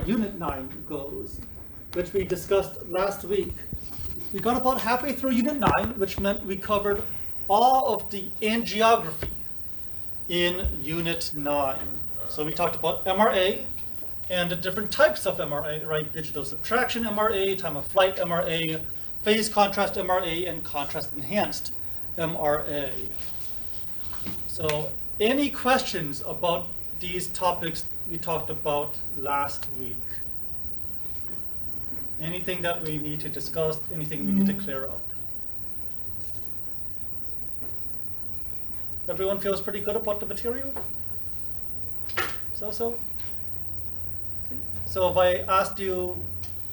Unit 9 goes, which we discussed last week. We got about halfway through Unit 9, which meant we covered all of the angiography in Unit 9. So we talked about MRA and the different types of MRA, right? Digital subtraction MRA, time of flight MRA, phase contrast MRA, and contrast enhanced MRA. So any questions about these topics we talked about last week? Anything that we need to discuss, anything we need to clear up? Everyone feels pretty good about the material? So? Okay. So if I asked you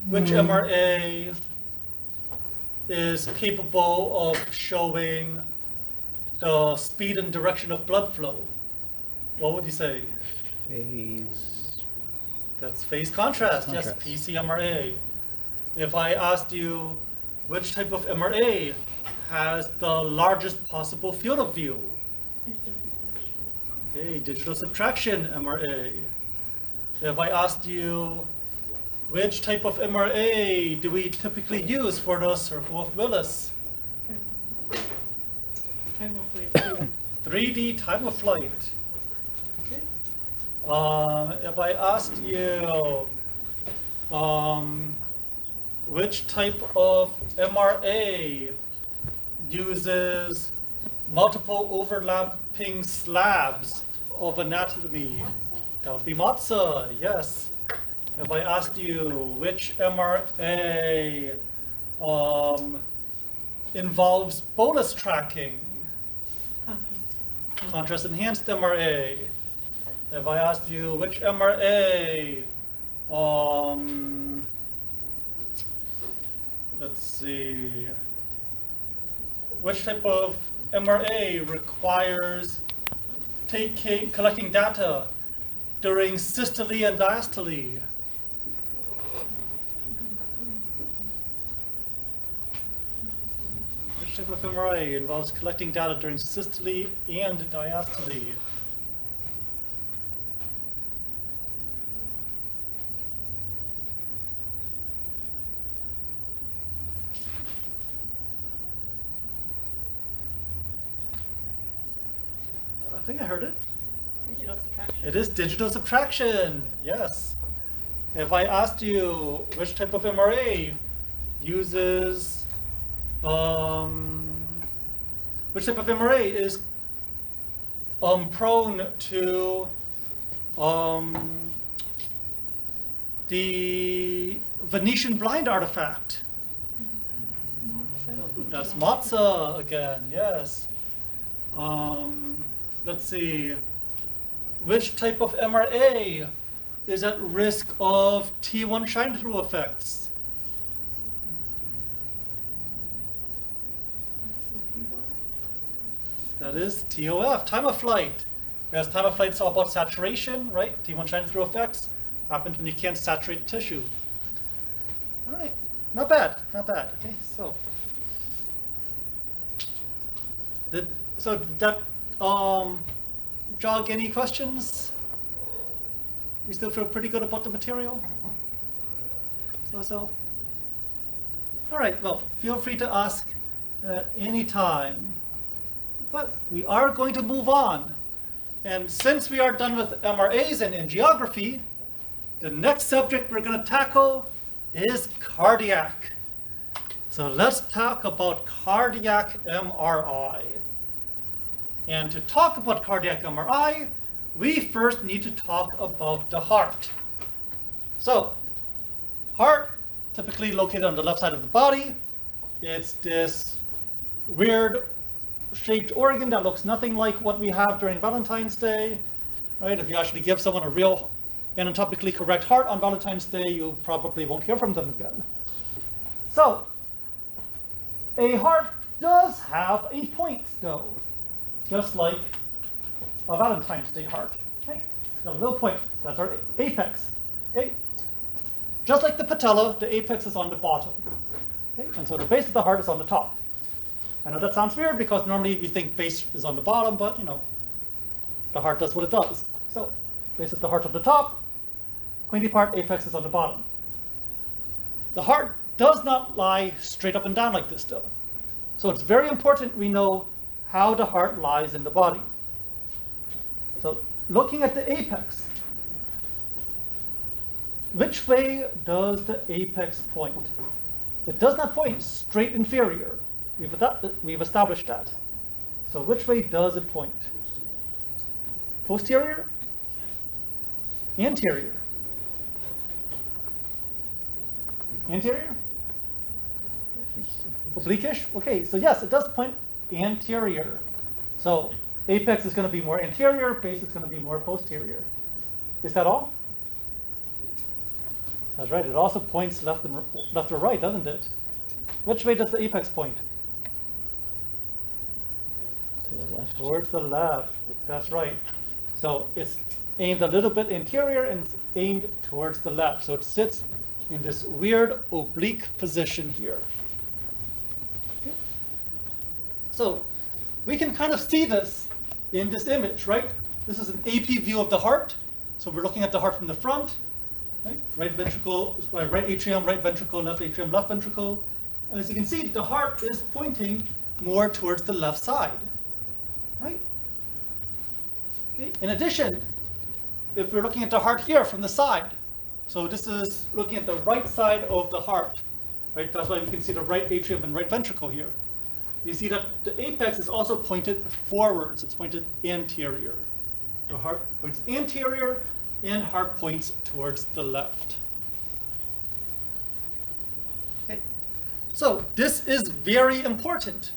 which MRA is capable of showing the speed and direction of blood flow, what would you say? Phase. That's phase contrast. Yes, Contrast. PCMRA. If I asked you which type of MRA has the largest possible field of view? Okay, digital subtraction MRA. If I asked you which type of MRA do we typically use for the circle of Willis? Time of flight. 3D time of flight. Okay. If I asked you which type of MRA uses multiple overlapping slabs of anatomy, that would be Matza, yes. If I asked you which MRA involves bolus tracking, contrast enhanced MRA. If I asked you which MRA, let's see, which type of MRA requires collecting data during systole and diastole? Which type of MRA involves collecting data during systole and diastole? I think I heard it. Digital subtraction. It is digital subtraction, yes. If I asked you which type of MRA uses, which type of MRA is prone to the Venetian blind artifact? That's Matza again, yes. Let's see. Which type of MRA is at risk of T1 shine-through effects? That is TOF, time of flight. Whereas time of flight is all about saturation, right? T1 shine-through effects happens when you can't saturate tissue. All right, not bad, not bad. Okay, so did that jog any questions? You still feel pretty good about the material? So. All right, well, feel free to ask at any time. But we are going to move on. And since we are done with MRAs and angiography, the next subject we're going to tackle is cardiac. So let's talk about cardiac MRI. And to talk about cardiac MRI, we first need to talk about the heart. So, heart, typically located on the left side of the body. It's this weird shaped organ that looks nothing like what we have during Valentine's Day, right? If you actually give someone a real anatomically correct heart on Valentine's Day, you probably won't hear from them again. So, a heart does have a point though, just like a Valentine's Day heart, right? It's got a little point, that's our apex, okay? Just like the patella, the apex is on the bottom, okay? And so the base of the heart is on the top. I know that sounds weird because normally we think base is on the bottom, but you know, the heart does what it does. So, base of the heart on the top, pointy part, apex is on the bottom. The heart does not lie straight up and down like this though. So it's very important we know how the heart lies in the body. So looking at the apex, which way does the apex point? It does not point straight inferior. We've established that. So which way does it point? Posterior? Anterior? Anterior? Oblique-ish? Okay, so yes, it does point anterior. So apex is going to be more anterior, base is going to be more posterior. Is that all? That's right, it also points left or right, doesn't it? Which way does the apex point? To the left. Towards the left, that's right. So it's aimed a little bit anterior and it's aimed towards the left. So it sits in this weird oblique position here. Okay. So we can kind of see this in this image, right? This is an AP view of the heart. So we're looking at the heart from the front, right? Right ventricle, right atrium, right ventricle, left atrium, left ventricle. And as you can see, the heart is pointing more towards the left side, right? Okay. In addition, if we're looking at the heart here from the side, so this is looking at the right side of the heart, right? That's why we can see the right atrium and right ventricle here. You see that the apex is also pointed forwards. It's pointed anterior. The heart points anterior and heart points towards the left. Okay. So this is very important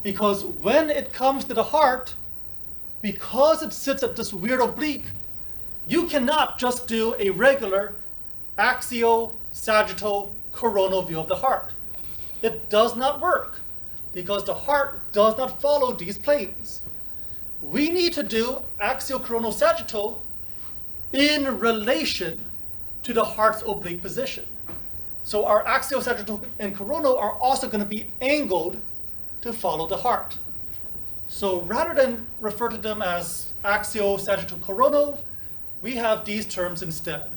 because when it comes to the heart, because it sits at this weird oblique, you cannot just do a regular axial, sagittal, coronal view of the heart. It does not work because the heart does not follow these planes. We need to do axial, coronal, sagittal in relation to the heart's oblique position. So our axial, sagittal, and coronal are also going to be angled to follow the heart. So rather than refer to them as axial, sagittal, coronal, we have these terms instead.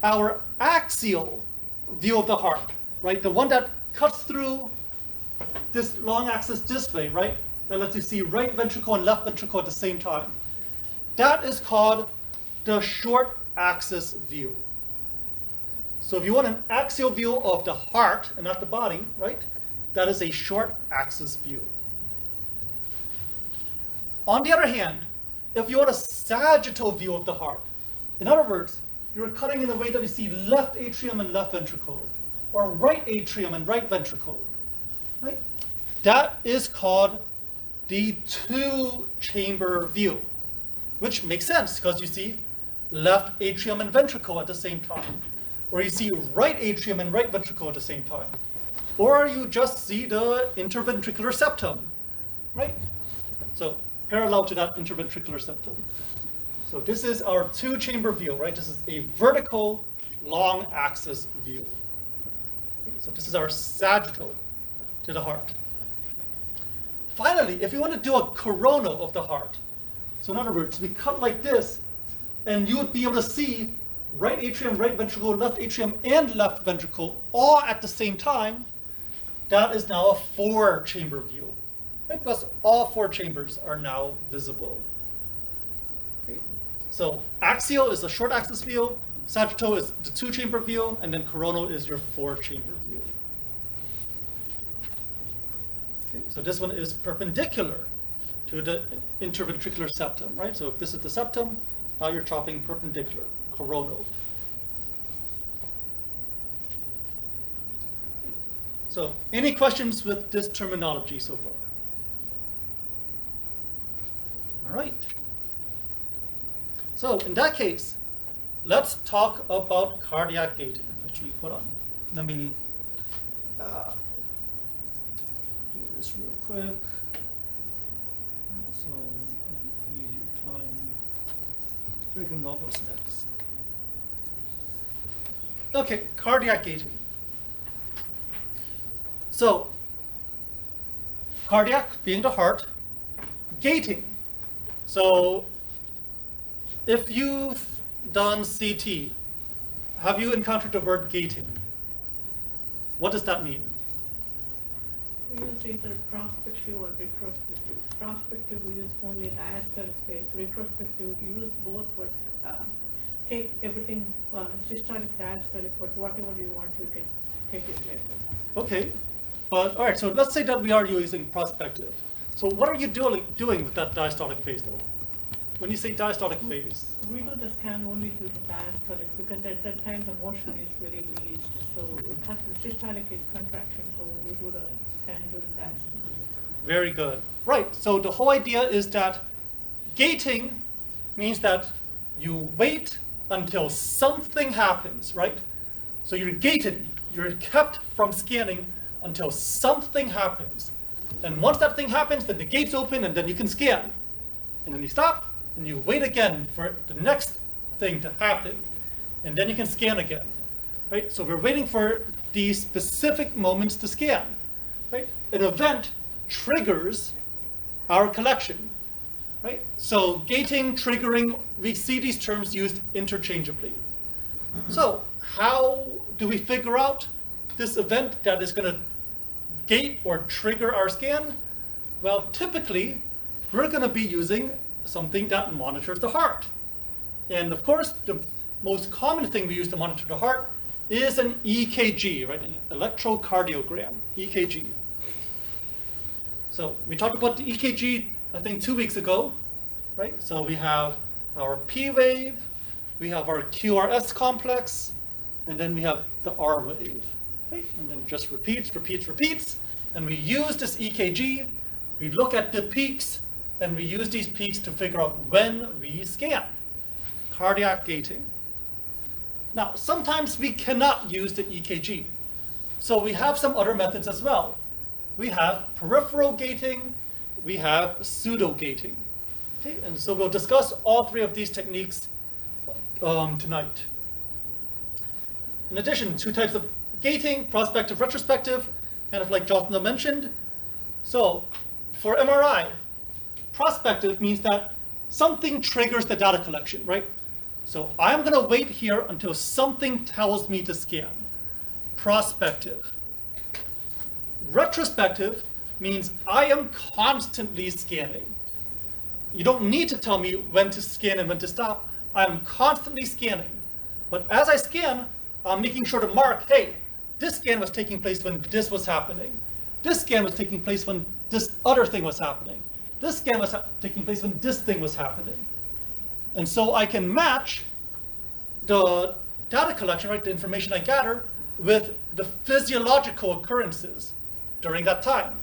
Our axial view of the heart, right, the one that cuts through this long axis this way, right, that lets you see right ventricle and left ventricle at the same time. That is called the short axis view. So if you want an axial view of the heart and not the body, right, that is a short axis view. On the other hand, if you want a sagittal view of the heart, in other words, you're cutting in a way that you see left atrium and left ventricle, or right atrium and right ventricle, right? That is called the two-chamber view, which makes sense because you see left atrium and ventricle at the same time, or you see right atrium and right ventricle at the same time, or you just see the interventricular septum, right? So parallel to that interventricular septum. So this is our two-chamber view, right? This is a vertical long axis view. Okay, so this is our sagittal to the heart. Finally, if you want to do a coronal of the heart, so in other words, we cut like this, and you would be able to see right atrium, right ventricle, left atrium, and left ventricle all at the same time. That is now a four-chamber view, right? Because all four chambers are now visible. Okay. So axial is the short axis view, sagittal is the two-chamber view, and then coronal is your four-chamber view. Okay. So this one is perpendicular to the interventricular septum, right? So if this is the septum, now you're chopping perpendicular, coronal. So any questions with this terminology so far? All right. So in that case, let's talk about cardiac gating. Actually, hold on. Let me do this real quick. So easier time figuring out what's next. Okay, cardiac gating. So cardiac being the heart, gating. So if you've done CT, have you encountered the word gating? What does that mean? We use either prospective or retrospective. Prospective, we use only diastolic phase. Retrospective, we use both, but take everything systolic, diastolic, but whatever you want, you can take it later. Okay, but all right, so let's say that we are using prospective. So what are you doing with that diastolic phase though? When you say diastolic phase? We do the scan only during diastolic because at that time the motion is very least. So systolic is contraction, so we do the scan during diastolic. Very good. Right, so the whole idea is that gating means that you wait until something happens, right? So you're gated, you're kept from scanning until something happens. And once that thing happens, then the gates open and then you can scan. And then you stop and you wait again for the next thing to happen. And then you can scan again, right? So we're waiting for these specific moments to scan, right? An event triggers our collection, right? So gating, triggering, we see these terms used interchangeably. So how do we figure out this event that is going to gate or trigger our scan? Well, typically, we're going to be using something that monitors the heart. And of course, the most common thing we use to monitor the heart is an EKG, right? An electrocardiogram, EKG. So we talked about the EKG, I think 2 weeks ago, right? So we have our P wave, we have our QRS complex, and then we have the R wave, right? And then just repeats, and we use this EKG, we look at the peaks, and we use these peaks to figure out when we scan. Cardiac gating. Now, sometimes we cannot use the EKG. So we have some other methods as well. We have peripheral gating, we have pseudo gating. Okay, and so we'll discuss all three of these techniques tonight. In addition, two types of gating, prospective, retrospective, kind of like Jonathan mentioned. So for MRI, prospective means that something triggers the data collection, right? So I'm going to wait here until something tells me to scan. Prospective. Retrospective means I am constantly scanning. You don't need to tell me when to scan and when to stop. I'm constantly scanning. But as I scan, I'm making sure to mark, hey, this scan was taking place when this was happening. This scan was taking place when this other thing was happening. This scan was taking place when this thing was happening. And so I can match the data collection, right, the information I gather, with the physiological occurrences during that time.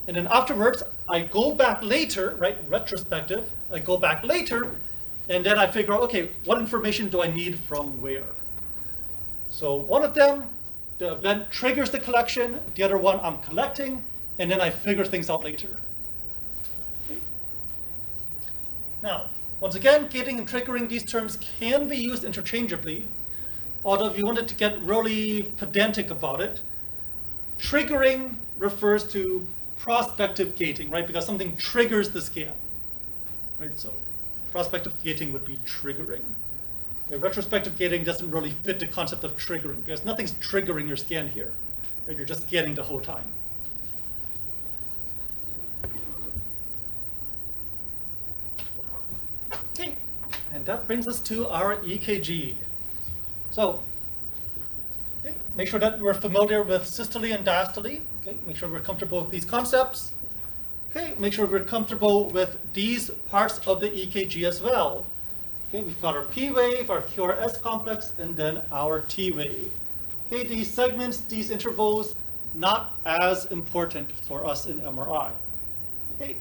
And then afterwards, I go back later, right, retrospective, I go back later, and then I figure out, okay, what information do I need from where? So one of them, the event triggers the collection, the other one I'm collecting, and then I figure things out later. Okay. Now, once again, gating and triggering, these terms can be used interchangeably, although if you wanted to get really pedantic about it, triggering refers to prospective gating, right? Because something triggers the scan, right? So prospective gating would be triggering. The retrospective gating doesn't really fit the concept of triggering because nothing's triggering your scan here, right? You're just scanning the whole time. Okay, and that brings us to our EKG. So, okay, make sure that we're familiar with systole and diastole. Okay, make sure we're comfortable with these concepts. Okay, make sure we're comfortable with these parts of the EKG as well. Okay, we've got our P wave, our QRS complex, and then our T wave. Okay, these segments, these intervals, not as important for us in MRI. Okay,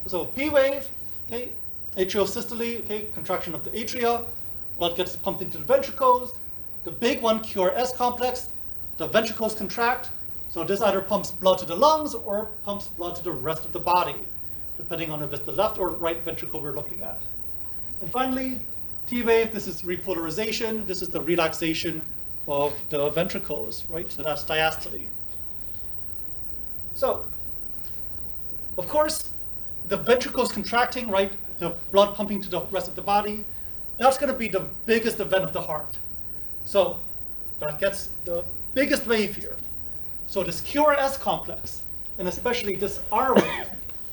so P wave, okay, atriosystole, okay, contraction of the atria, blood gets pumped into the ventricles. The big one, QRS complex, the ventricles contract, so this either pumps blood to the lungs or pumps blood to the rest of the body, depending on if it's the left or right ventricle we're looking at. And finally, T wave, this is repolarization, this is the relaxation of the ventricles, right? So that's diastole. So, of course, the ventricles contracting, right? The blood pumping to the rest of the body. that's going to be the biggest event of the heart. So that gets the biggest wave here. So this QRS complex, and especially this R wave,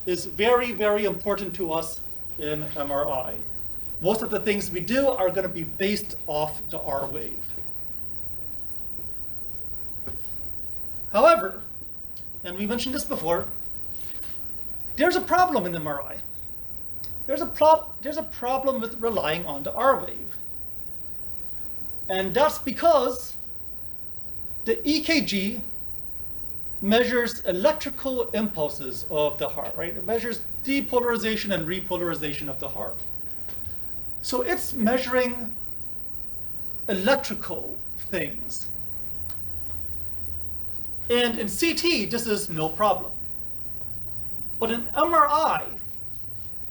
is very, very important to us in MRI. Most of the things we do are going to be based off the R wave. However, and we mentioned this before, there's a problem in MRI. There's a problem with relying on the R wave. And that's because the EKG measures electrical impulses of the heart, right? It measures depolarization and repolarization of the heart. So it's measuring electrical things. And in CT, this is no problem. But in MRI,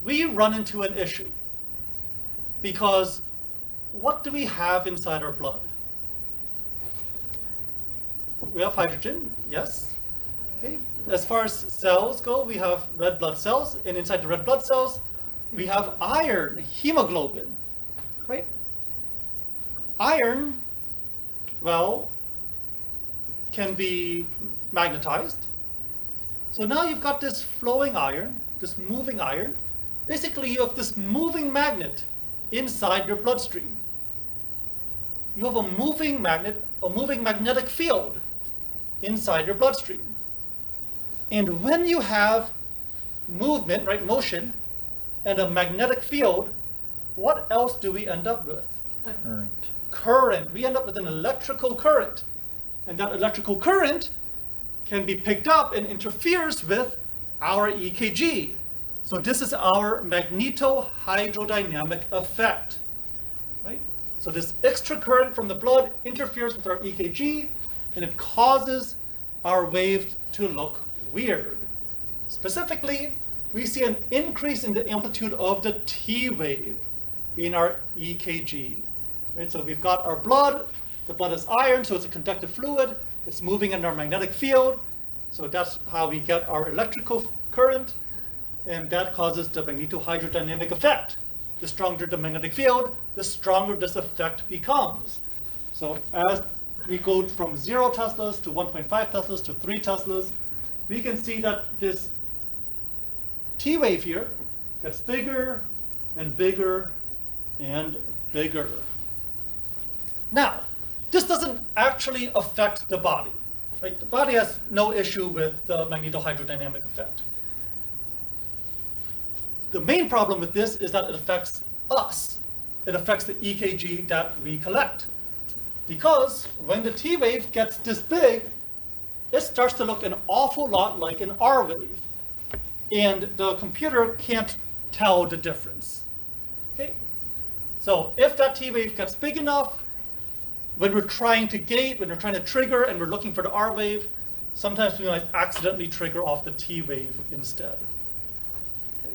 we run into an issue. Because what do we have inside our blood? We have hydrogen, yes. Okay. As far as cells go, we have red blood cells, and inside the red blood cells, we have iron, hemoglobin, right? Iron, well, can be magnetized. So now you've got this flowing iron, this moving iron. Basically, you have this moving magnet inside your bloodstream. You have a moving magnet, a moving magnetic field inside your bloodstream. And when you have movement, right, motion, and a magnetic field, what else do we end up with? Current. Current. We end up with an electrical current. And that electrical current can be picked up and interferes with our EKG. So this is our magnetohydrodynamic effect, right? So this extra current from the blood interferes with our EKG, and it causes our wave to look weird. Specifically, we see an increase in the amplitude of the T wave in our EKG. Right? So we've got our blood. The blood is iron, so it's a conductive fluid. It's moving in our magnetic field. So that's how we get our electrical current, and that causes the magnetohydrodynamic effect. The stronger the magnetic field, the stronger this effect becomes. So as we go from 0 Teslas to 1.5 Teslas to 3 Teslas, we can see that this T wave here gets bigger and bigger and bigger. Now, this doesn't actually affect the body, right? The body has no issue with the magnetohydrodynamic effect. The main problem with this is that it affects us. It affects the EKG that we collect. Because when the T wave gets this big, it starts to look an awful lot like an R wave. And the computer can't tell the difference. Okay? So if that T wave gets big enough, when we're trying to gate, when we're trying to trigger and we're looking for the R wave, sometimes we might accidentally trigger off the T wave instead. Okay.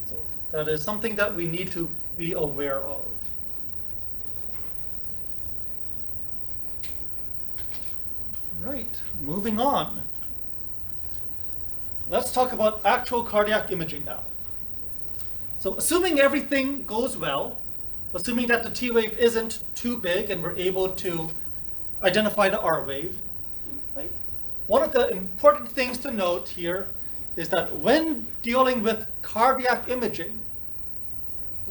So that is something that we need to be aware of. Right, moving on. Let's talk about actual cardiac imaging now. So assuming everything goes well, assuming that the T wave isn't too big and we're able to identify the R wave, right? One of the important things to note here is that when dealing with cardiac imaging,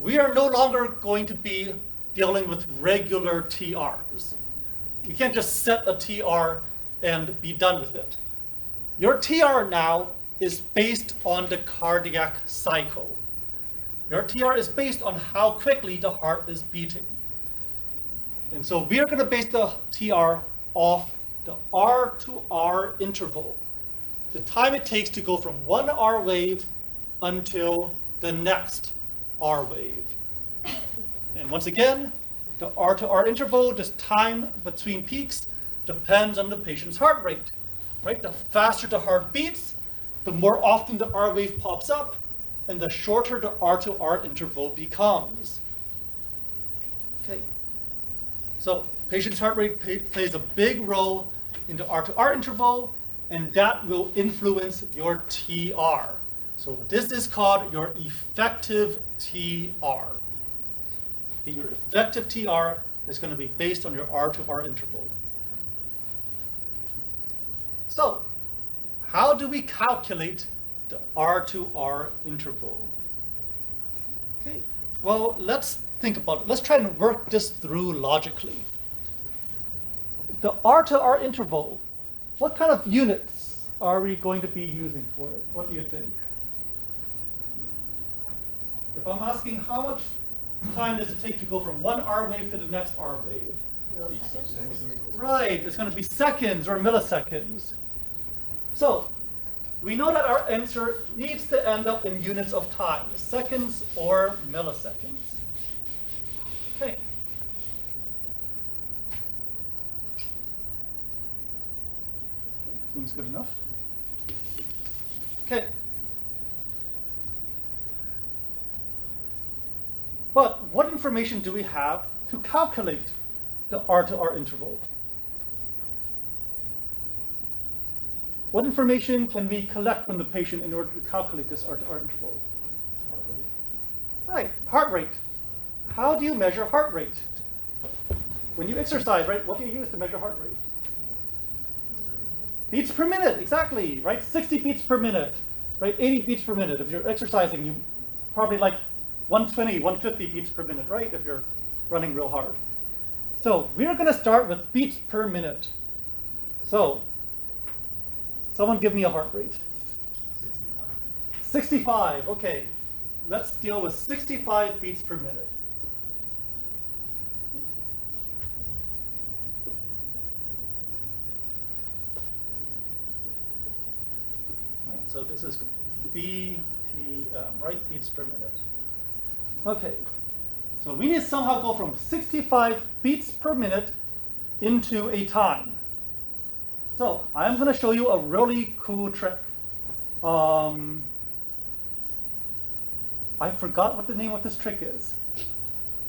we are no longer going to be dealing with regular TRs. You can't just set a TR and be done with it. Your TR now is based on the cardiac cycle. Your TR is based on how quickly the heart is beating. And so we are going to base the TR off the R to R interval, the time it takes to go from one R wave until the next R wave. And once again, the R to R interval, this time between peaks, depends on the patient's heart rate, right? The faster the heart beats, the more often the R wave pops up, and the shorter the R to R interval becomes. Okay, so patient's heart rate plays a big role in the R to R interval, and that will influence your TR. So this is called your effective TR. Okay, your effective TR is going to be based on your R to R interval. So, how do we calculate the R to R interval? Okay, well, let's think about it. Let's try and work this through logically. The R to R interval, what kind of units are we going to be using for it? What do you think? If I'm asking how much time does it take to go from one R wave to the next R wave? Right, it's going to be seconds or milliseconds. So, we know that our answer needs to end up in units of time, seconds or milliseconds. Okay. Seems good enough. Okay. But what information do we have to calculate the R to R interval? What information can we collect from the patient in order to calculate this R to R interval? Right, heart rate. How do you measure heart rate? When you exercise, right, what do you use to measure heart rate? Beats per minute, exactly, right? 60 beats per minute, right? 80 beats per minute. If you're exercising, you probably like 120, 150 beats per minute, right? If you're running real hard. So we're going to start with beats per minute. So someone give me a heart rate. 65, okay. Let's deal with 65 beats per minute. Right, so this is BPM, right? Beats per minute. Okay, so we need to somehow go from 65 beats per minute into a time. So I'm going to show you a really cool trick. I forgot what the name of this trick is.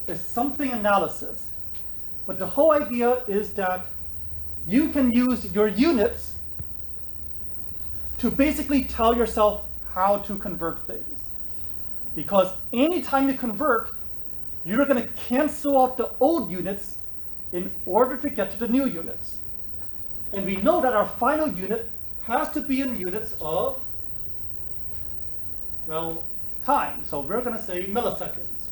It's something analysis. But the whole idea is that you can use your units to basically tell yourself how to convert things. Because anytime you convert, you're going to cancel out the old units in order to get to the new units. And we know that our final unit has to be in units of, well, time. So we're going to say milliseconds.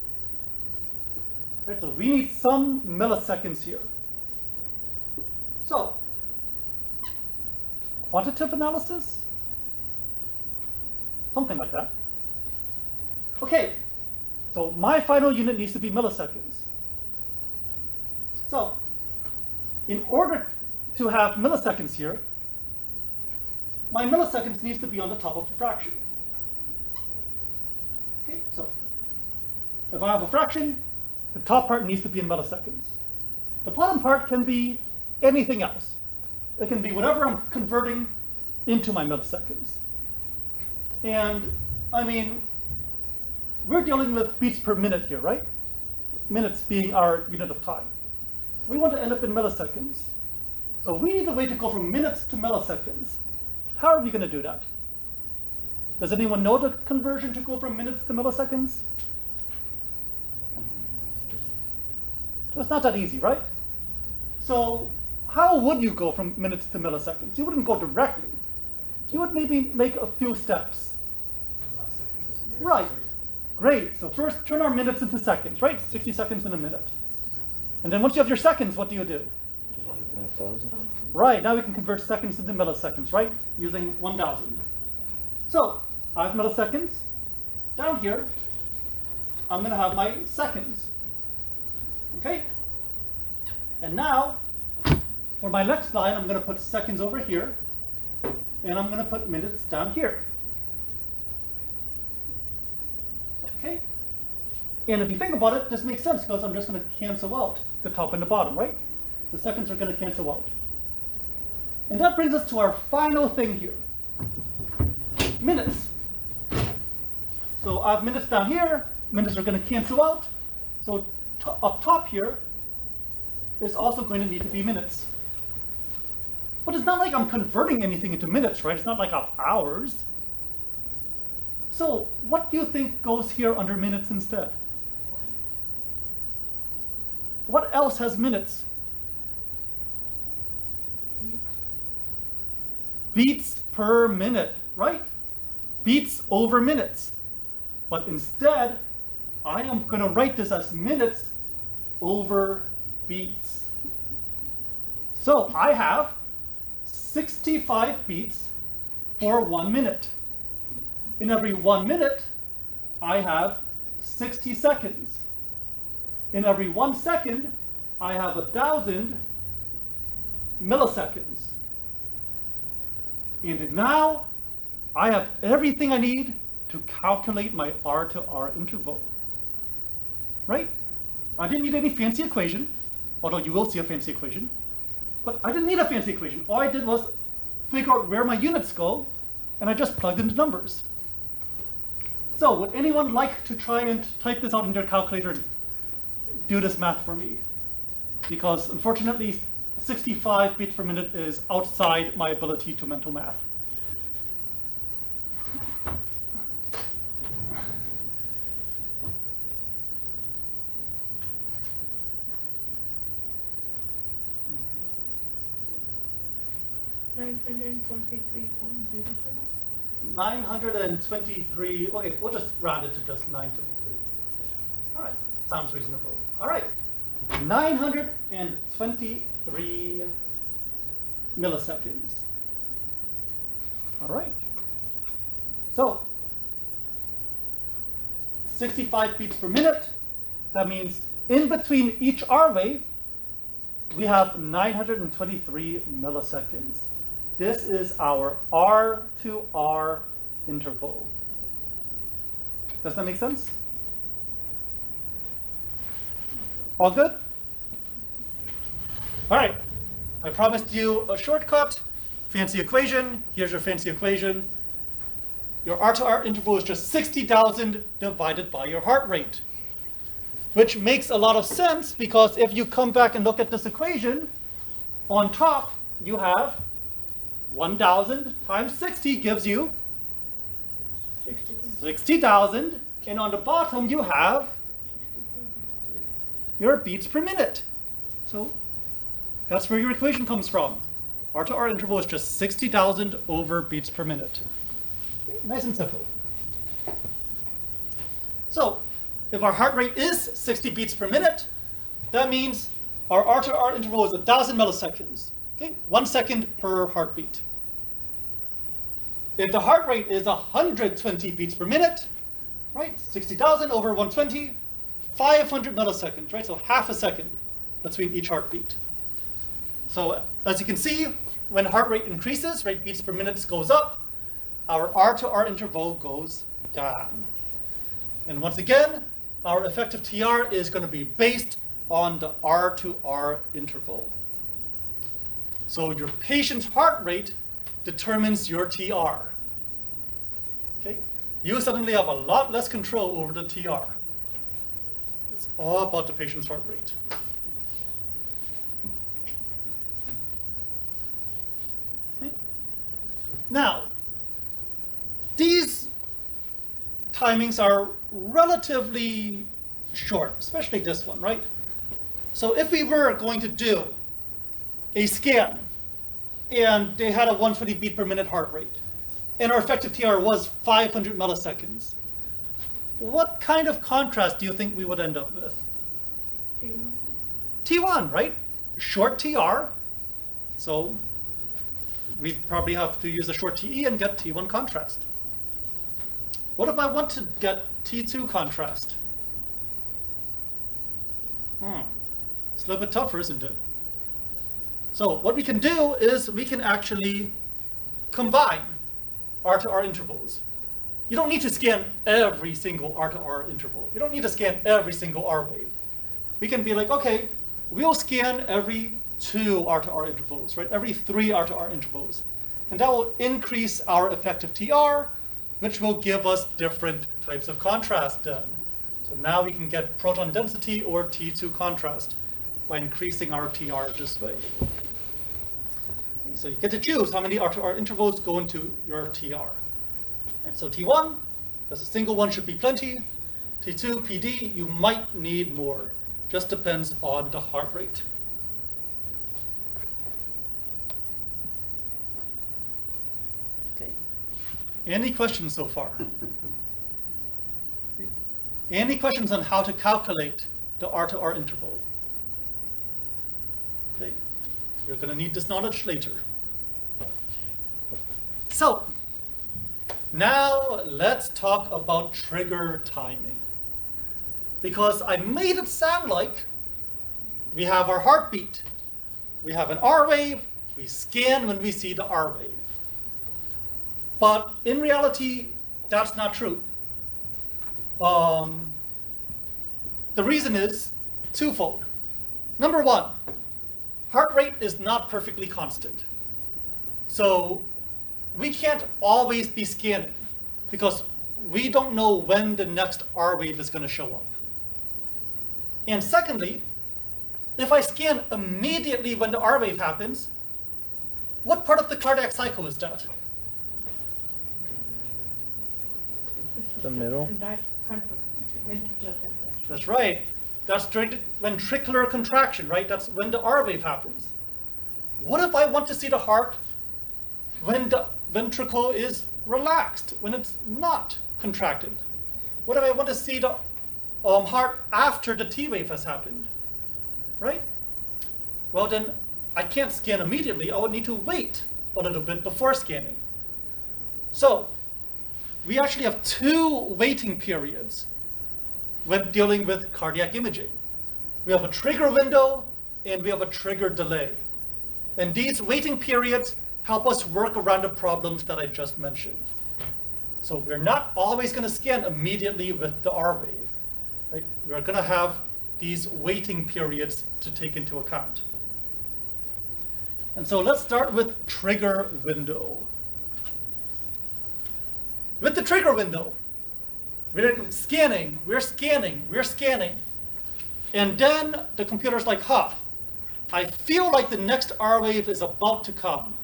Right, so we need some milliseconds here. So, quantitative analysis? Something like that. Okay, so my final unit needs to be milliseconds. So, in order to have milliseconds here, my milliseconds needs to be on the top of the fraction. Okay, so if I have a fraction, the top part needs to be in milliseconds. The bottom part can be anything else. It can be whatever I'm converting into my milliseconds. And I mean, we're dealing with beats per minute here, right? Minutes being our unit of time. We want to end up in milliseconds. So we need a way to go from minutes to milliseconds. How are we going to do that? Does anyone know the conversion to go from minutes to milliseconds? It's not that easy, right? So how would you go from minutes to milliseconds? You wouldn't go directly. You would maybe make a few steps. Right. Great. So first turn our minutes into seconds, right? 60 seconds in a minute. And then once you have your seconds, what do you do? Divide by 1,000. Right. Now we can convert seconds into milliseconds, right? Using 1,000. So I have milliseconds. Down here, I'm going to have my seconds. Okay? And now, for my next line, I'm going to put seconds over here, and I'm going to put minutes down here. Okay? And if you think about it, this makes sense because I'm just going to cancel out the top and the bottom, right? The seconds are going to cancel out. And that brings us to our final thing here. Minutes. So I have minutes down here, minutes are going to cancel out. So up top here is also going to need to be minutes. But it's not like I'm converting anything into minutes, right? It's not like hours. So what do you think goes here under minutes instead? what else has minutes? Beats per minute, right? Beats over minutes. But instead, I am going to write this as minutes over beats. So I have 65 beats for 1 minute. In every 1 minute, I have 60 seconds. In every 1 second, I have 1,000 milliseconds. And now, I have everything I need to calculate my R to R interval. Right? I didn't need any fancy equation, although you will see a fancy equation. But I didn't need a fancy equation. All I did was figure out where my units go, and I just plugged in the numbers. So would anyone like to try and type this out in their calculator and do this math for me? Because unfortunately, 65 beats per minute is outside my ability to mental math. $923.07. 923, okay, we'll just round it to just 923. All right, sounds reasonable. All right, 923 milliseconds. All right, so 65 beats per minute. That means in between each R wave, we have 923 milliseconds. This is our R to R interval. Does that make sense? All good? All right, I promised you a shortcut, fancy equation. Here's your fancy equation. Your R to R interval is just 60,000 divided by your heart rate, which makes a lot of sense because if you come back and look at this equation, on top you have 1,000 times 60 gives you 60,000, and on the bottom you have your beats per minute. So that's where your equation comes from. R to R interval is just 60,000 over beats per minute. Nice and simple. So if our heart rate is 60 beats per minute, that means our R to R interval is 1,000 milliseconds. Okay, 1 second per heartbeat. If the heart rate is 120 beats per minute, right, 60,000 over 120, 500 milliseconds, right, so half a second between each heartbeat. So as you can see, when heart rate increases, right, beats per minute goes up, our R to R interval goes down. And once again, our effective TR is going to be based on the R to R interval. So your patient's heart rate determines your TR. Okay? You suddenly have a lot less control over the TR. It's all about the patient's heart rate. Okay? Now, these timings are relatively short, especially this one, right? So if we were going to do a scan and they had a 120 beat per minute heart rate and our effective TR was 500 milliseconds, what kind of contrast do you think we would end up with? T1. T1, right? Short TR. So we probably have to use a short TE and get T1 contrast. What if I want to get T2 contrast? It's a little bit tougher, isn't it? So what we can do is we can actually combine R to R intervals. You don't need to scan every single R to R interval. You don't need to scan every single R wave. We can be like, okay, we'll scan every 2 R to R intervals, right? Every 3 R to R intervals. And that will increase our effective TR, which will give us different types of contrast then. So now we can get proton density or T2 contrast by increasing our TR this way. So you get to choose how many R to R intervals go into your TR. And so T1, as a single one should be plenty. T2, PD, you might need more. just depends on the heart rate. Okay. Any questions so far? Any questions on how to calculate the R to R interval? Okay. You're going to need this knowledge later. So, now let's talk about trigger timing. Because I made it sound like we have our heartbeat, we have an R wave, we scan when we see the R wave. But in reality, that's not true. The reason is twofold. Number one, heart rate is not perfectly constant. So we can't always be scanning because we don't know when the next R wave is going to show up. And secondly, if I scan immediately when the R wave happens, what part of the cardiac cycle is that? The middle. That's right. That's during ventricular contraction, right? That's when the R wave happens. What if I want to see the heart when the ventricle is relaxed, when it's not contracted? What if I want to see the heart after the T wave has happened, right? Well, then I can't scan immediately. I would need to wait a little bit before scanning. So we actually have two waiting periods when dealing with cardiac imaging. We have a trigger window and we have a trigger delay. And these waiting periods help us work around the problems that I just mentioned. So we're not always going to scan immediately with the R wave. Right? We're going to have these waiting periods to take into account. And so let's start with trigger window. With the trigger window, we're scanning. And then the computer's like, I feel like the next R wave is about to come.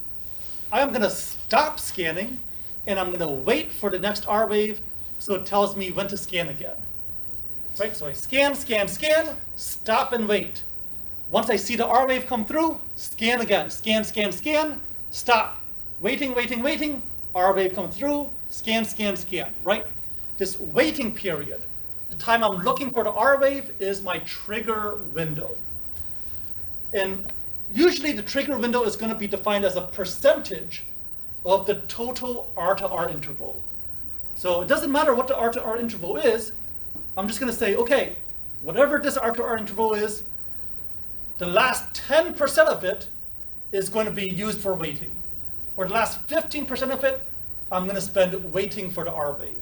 I am going to stop scanning and I'm going to wait for the next R wave so it tells me when to scan again. Right? So I scan, stop and wait. Once I see the R wave come through, scan again, scan, stop. Waiting, R wave come through, scan, right? This waiting period, the time I'm looking for the R wave, is my trigger window. And usually the trigger window is going to be defined as a percentage of the total R to R interval. So it doesn't matter what the R to R interval is. I'm just going to say, okay, whatever this R to R interval is, the last 10% of it is going to be used for waiting. Or the last 15% of it, I'm going to spend waiting for the R wave.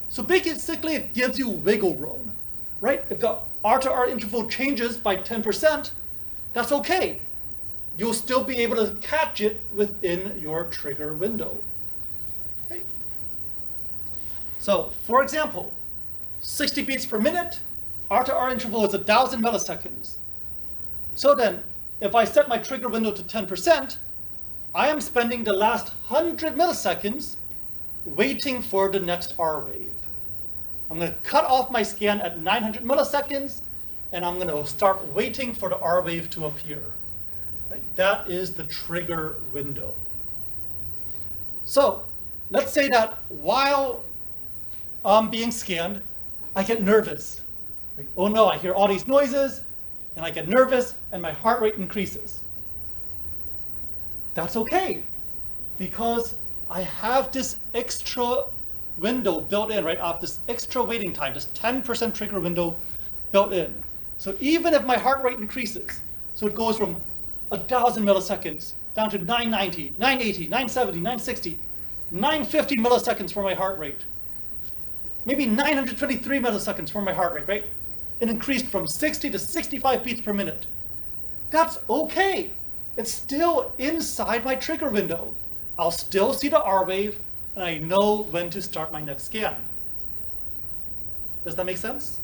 So basically, it gives you wiggle room, right? If the R to R interval changes by 10%, that's okay. You'll still be able to catch it within your trigger window. Okay. So, for example, 60 beats per minute, R to R interval is 1,000 milliseconds. So then, if I set my trigger window to 10%, I am spending the last 100 milliseconds waiting for the next R wave. I'm going to cut off my scan at 900 milliseconds, and I'm going to start waiting for the R wave to appear. Right? That is the trigger window. So let's say that while I'm being scanned, I get nervous. Like, oh no, I hear all these noises, and I get nervous, and my heart rate increases. That's okay, because I have this extra window built in, right? I have this extra waiting time, this 10% trigger window built in. So even if my heart rate increases, so it goes from 1,000 milliseconds down to 990, 980, 970, 960, 950 milliseconds for my heart rate. Maybe 923 milliseconds for my heart rate, right? It increased from 60 to 65 beats per minute. That's okay. It's still inside my trigger window. I'll still see the R wave, and I know when to start my next scan. Does that make sense?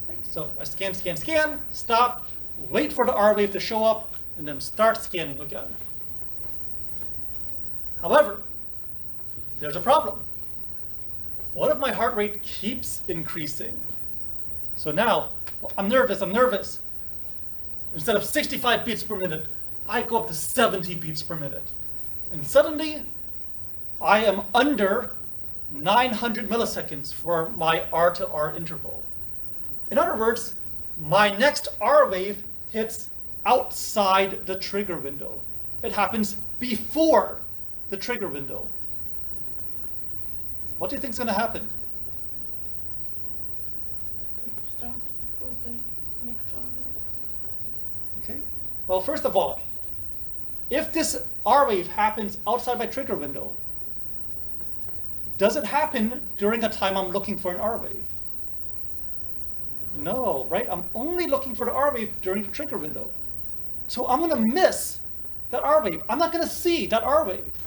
Right, so I scan, stop, wait for the R wave to show up, and then start scanning again. However, there's a problem. What if my heart rate keeps increasing? So now, I'm nervous. Instead of 65 beats per minute, I go up to 70 beats per minute. And suddenly, I am under 900 milliseconds for my R to R interval. In other words, my next R wave hits outside the trigger window. It happens before the trigger window. What do you think is going to happen? It starts before the next R wave. Okay. Well, first of all, if this R wave happens outside my trigger window, does it happen during a time I'm looking for an R wave? No, right? I'm only looking for the R wave during the trigger window. So I'm going to miss that R wave. I'm not going to see that R wave,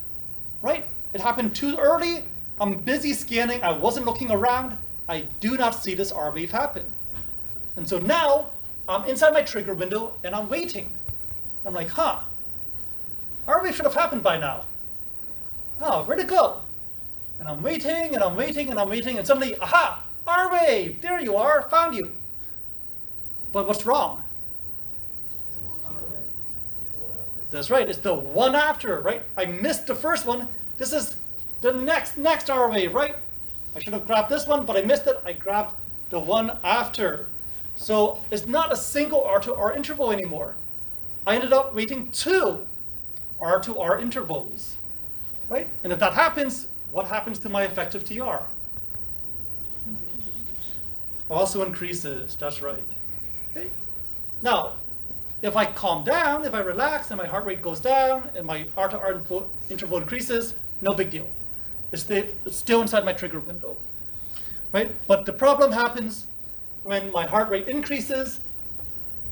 right? It happened too early. I'm busy scanning. I wasn't looking around. I do not see this R wave happen. And so now I'm inside my trigger window and I'm waiting. I'm like, R wave should have happened by now. Oh, where'd it go? And I'm waiting and I'm waiting and I'm waiting and suddenly, aha, R wave, there you are, found you. But what's wrong? That's right, it's the one after, right? I missed the first one. This is the next R wave, right? I should have grabbed this one, but I missed it. I grabbed the one after. So it's not a single R to R interval anymore. I ended up waiting 2 R to R intervals, right? And if that happens, what happens to my effective TR? Also increases, that's right. Okay. Now, if I calm down, if I relax and my heart rate goes down and my R to R interval increases, no big deal. It's still inside my trigger window, right? But the problem happens when my heart rate increases,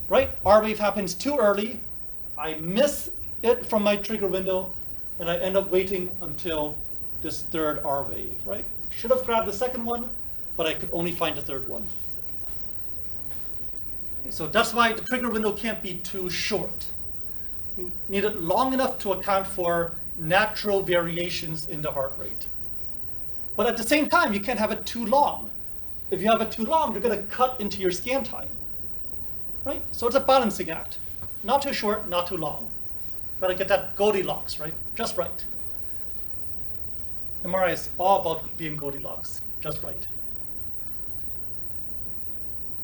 right? R wave happens too early. I miss it from my trigger window and I end up waiting until this third R wave, right? Should have grabbed the second one, but I could only find the third one. So that's why the trigger window can't be too short. You need it long enough to account for natural variations in the heart rate. But at the same time, you can't have it too long. If you have it too long, you're going to cut into your scan time, right? So it's a balancing act. Not too short, not too long. Got to get that Goldilocks, right? Just right. MRI is all about being Goldilocks, just right.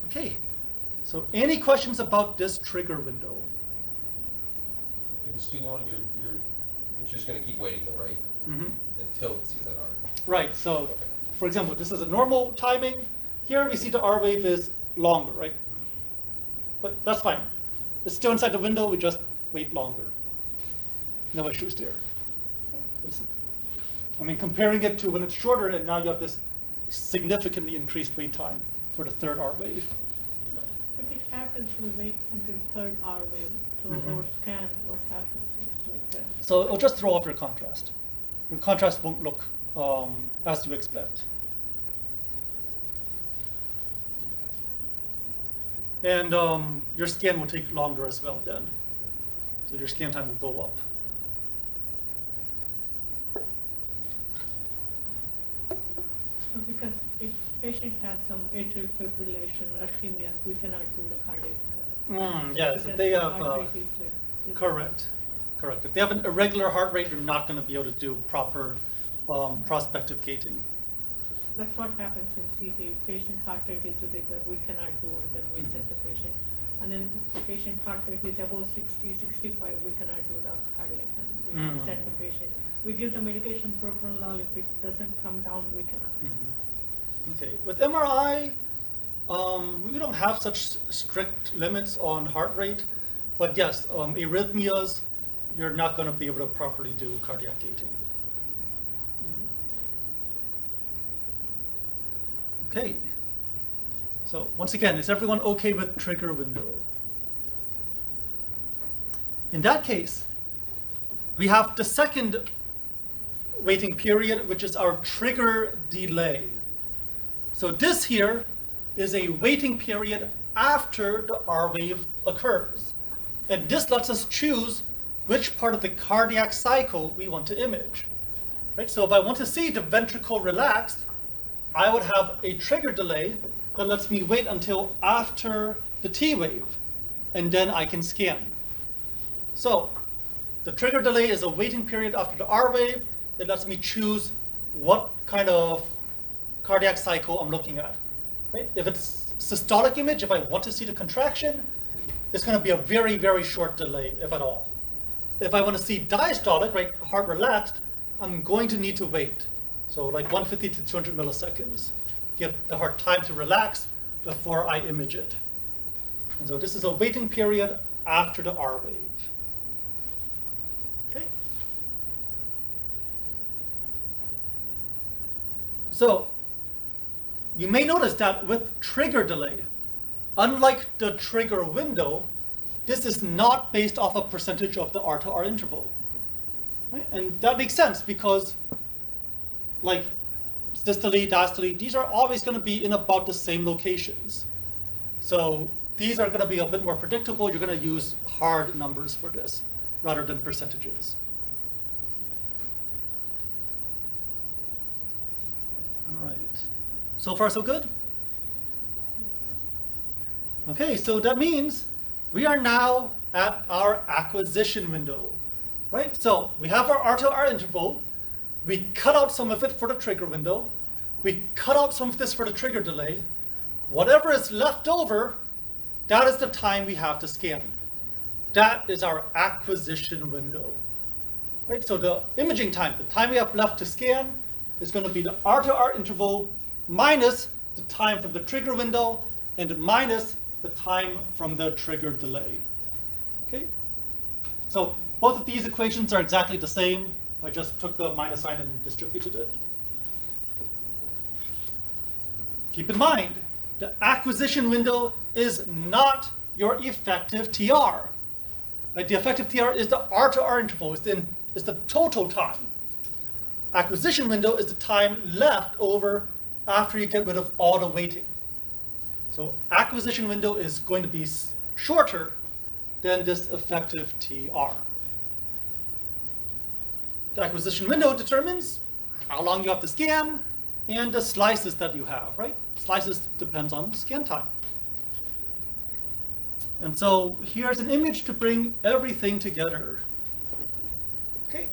Okay, so any questions about this trigger window? If it's too long, you're just going to keep waiting though, right? Mm-hmm. Until it sees that R. Right, so for example, this is a normal timing. Here we see the R wave is longer, right? But that's fine. It's still inside the window, we just wait longer. No issues there. I mean, comparing it to when it's shorter, and now you have this significantly increased wait time for the third R wave. If it happens, we wait until third R wave, so or scan what happens. It's like that. So it'll just throw off your contrast. Your contrast won't look as you expect. And your scan will take longer as well then. So your scan time will go up. So because if patient has some atrial fibrillation, ischemia, we cannot do the cardiac. Yes, if because they the have, heart rate is correct. If they have an irregular heart rate, you're not going to be able to do proper prospective gating. That's what happens in CT. Patient heart rate is irregular, we cannot do it, then we send the patient. And then the patient heart rate is above 60, 65, we cannot do the cardiac, and we send the patient. We give the medication propranolol, if it doesn't come down, we cannot. Okay, with MRI, we don't have such strict limits on heart rate, but yes, arrhythmias, you're not going to be able to properly do cardiac gating. Okay, so once again, is everyone okay with trigger window? In that case, we have the second waiting period, which is our trigger delay. So this here is a waiting period after the R wave occurs. And this lets us choose which part of the cardiac cycle we want to image. Right? So if I want to see the ventricle relaxed, I would have a trigger delay that lets me wait until after the T wave, and then I can scan. So the trigger delay is a waiting period after the R wave. It lets me choose what kind of cardiac cycle I'm looking at. Right? If it's systolic image, if I want to see the contraction, it's going to be a very, very short delay, if at all. If I want to see diastolic, right, heart relaxed, I'm going to need to wait. So like 150 to 200 milliseconds. Give the heart time to relax before I image it. And so this is a waiting period after the R wave. Okay. So you may notice that with trigger delay, unlike the trigger window, this is not based off a percentage of the R to R interval. Right? And that makes sense because like systole, diastole, these are always going to be in about the same locations. So these are going to be a bit more predictable. You're going to use hard numbers for this rather than percentages. All right. So far, so good? Okay, so that means we are now at our acquisition window, right? So we have our R to R interval. We cut out some of it for the trigger window. We cut out some of this for the trigger delay. Whatever is left over, that is the time we have to scan. That is our acquisition window, right? So the imaging time, the time we have left to scan, is going to be the R to R interval minus the time from the trigger window and minus the time from the trigger delay. Okay? So both of these equations are exactly the same. I just took the minus sign and distributed it. Keep in mind, the acquisition window is not your effective TR. Right? The effective TR is the R to R interval, is the total time. Acquisition window is the time left over after you get rid of all the waiting. So acquisition window is going to be shorter than this effective TR. The acquisition window determines how long you have to scan and the slices that you have, right? Slices depends on scan time. And so here's an image to bring everything together. Okay,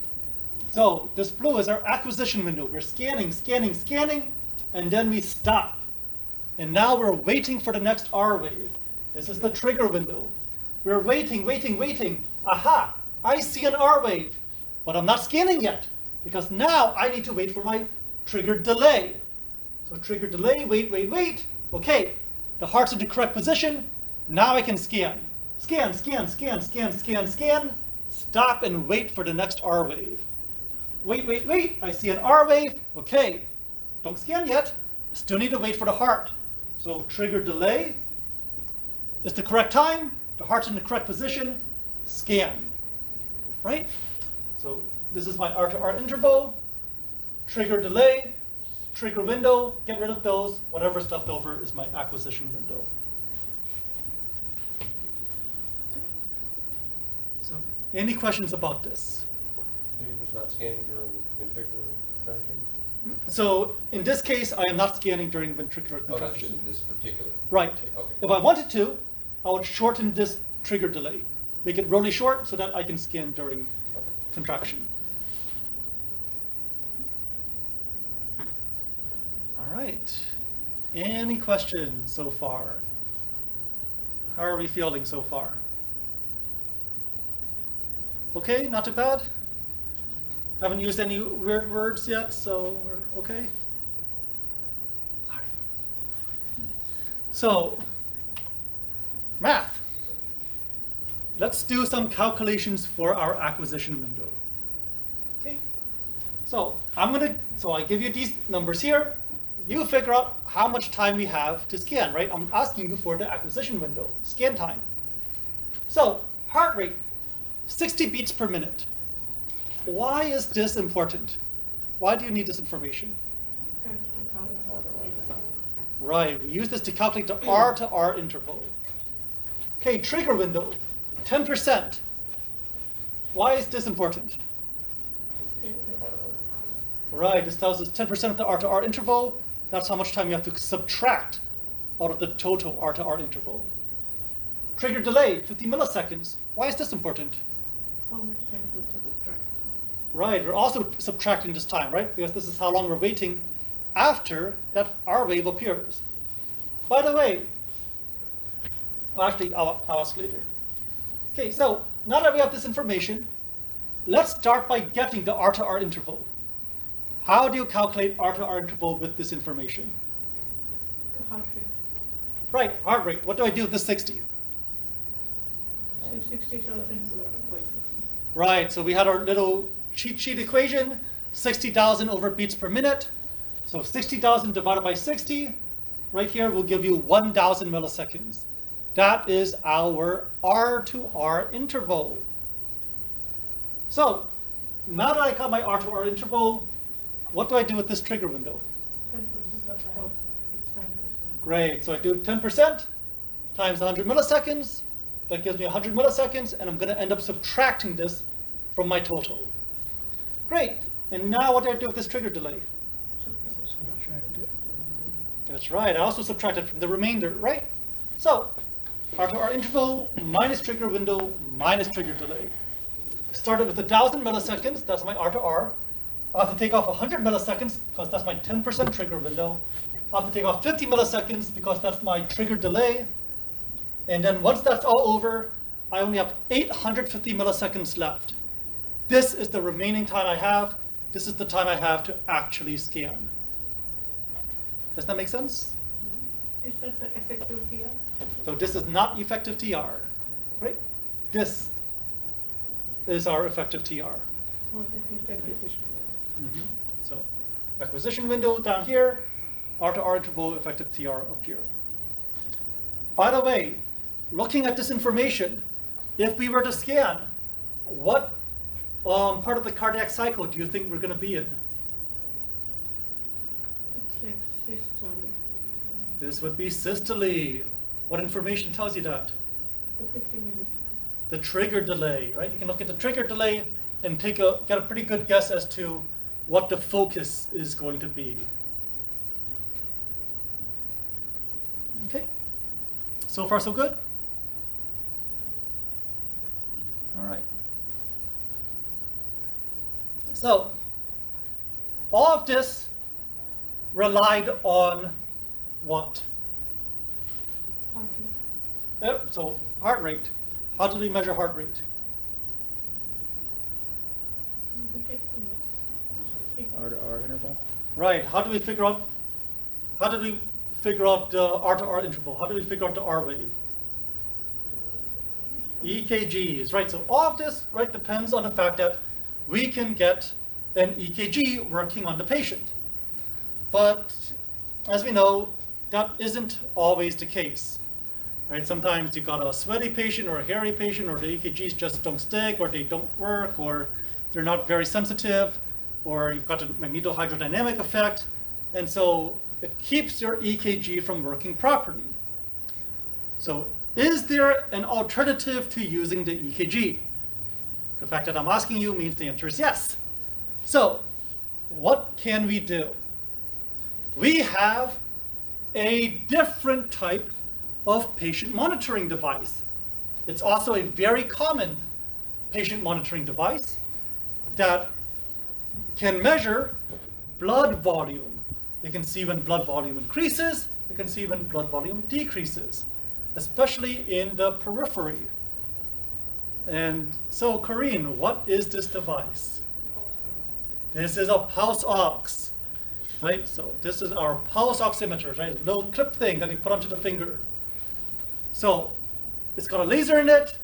so this blue is our acquisition window. We're scanning, scanning, scanning, and then we stop. And now we're waiting for the next R wave. This is the trigger window. We're waiting, waiting, waiting. Aha, I see an R wave, but I'm not scanning yet because now I need to wait for my trigger delay. So trigger delay, wait, wait, wait. Okay, the heart's in the correct position. Now I can scan. Scan, scan, scan, scan, scan, scan. Stop and wait for the next R wave. Wait, wait, wait. I see an R wave. Okay, don't scan yet. Still need to wait for the heart. So trigger delay is the correct time. The heart's in the correct position. Scan. Right? So this is my R to R interval. Trigger delay, trigger window, get rid of those. Whatever's left over is my acquisition window. So any questions about this? So you're just not scanning during ventricular contraction? So in this case, I am not scanning during ventricular Oh, that's just contraction. in this particular. Right. Okay. If I wanted to, I would shorten this trigger delay. Make it really short so that I can scan during Okay. contraction. All right. Any questions so far? How are we feeling so far? Okay, not too bad? Haven't used any weird words yet, so we're okay? All right. So, math. Let's do some calculations for our acquisition window. Okay. So I give you these numbers here. You figure out how much time we have to scan, right? I'm asking you for the acquisition window, scan time. So heart rate, 60 beats per minute. Why is this important? Why do you need this information? Right, we use this to calculate the R to R interval. Okay, trigger window, 10%. Why is this important? Right, this tells us 10% of the R to R interval. That's how much time you have to subtract out of the total R to R interval. Trigger delay, 50 milliseconds. Why is this important? How much time to subtract? Right, we're also subtracting this time, right? Because this is how long we're waiting after that R wave appears. By the way, actually, I'll ask later. Okay, so now that we have this information, let's start by getting the R to R interval. How do you calculate R to R interval with this information? The heart rate. Right, heart rate. What do I do with the 60? Say 60,000 by 60. Right, so we had our little cheat sheet equation, 60,000 over beats per minute. So 60,000 divided by 60, right here will give you 1,000 milliseconds. That is our R to R interval. So now that I got my R to R interval, what do I do with this trigger window? 10% of expanders. Great, so I do 10% times 100 milliseconds. That gives me 100 milliseconds, and I'm going to end up subtracting this from my total. Great, and now what do I do with this trigger delay? Subtract it. That's right, I also subtracted from the remainder, right? So, R to R interval minus trigger window minus trigger delay. Started with 1,000 milliseconds, that's my R to R. I'll have to take off 100 milliseconds because that's my 10% trigger window. I'll have to take off 50 milliseconds because that's my trigger delay. And then once that's all over, I only have 850 milliseconds left. This is the remaining time I have. This is the time I have to actually scan. Does that make sense? Is that the effective TR? So this is not effective TR, right? This is our effective TR. Or that is the acquisition? So acquisition window down here, R to R interval, effective TR up here. By the way, looking at this information, if we were to scan, what part of the cardiac cycle do you think we're going to be in? It's like systole. This would be systole. What information tells you that? The 50 milliseconds. The trigger delay, right? You can look at the trigger delay and get a pretty good guess as to what the focus is going to be. Okay, so far so good? All right. So, all of this relied on what? Heart rate. Yep, so heart rate. How do we measure heart rate? So we get from the R to R interval. Right, how did we figure out the R to R interval? How do we figure out the R wave? EKGs, right? So all of this, right, depends on the fact that we can get an EKG working on the patient. But as we know, that isn't always the case, right? Sometimes you got a sweaty patient or a hairy patient, or the EKGs just don't stick, or they don't work, or they're not very sensitive, or you've got a magnetohydrodynamic effect, and so it keeps your EKG from working properly. So is there an alternative to using the EKG? The fact that I'm asking you means the answer is yes. So what can we do? We have a different type of patient monitoring device. It's also a very common patient monitoring device that can measure blood volume. You can see when blood volume increases, you can see when blood volume decreases, especially in the periphery. And so, Corinne, what is this device? This is a pulse ox, right? So this is our pulse oximeter, right? A little clip thing that you put onto the finger. So it's got a laser in it,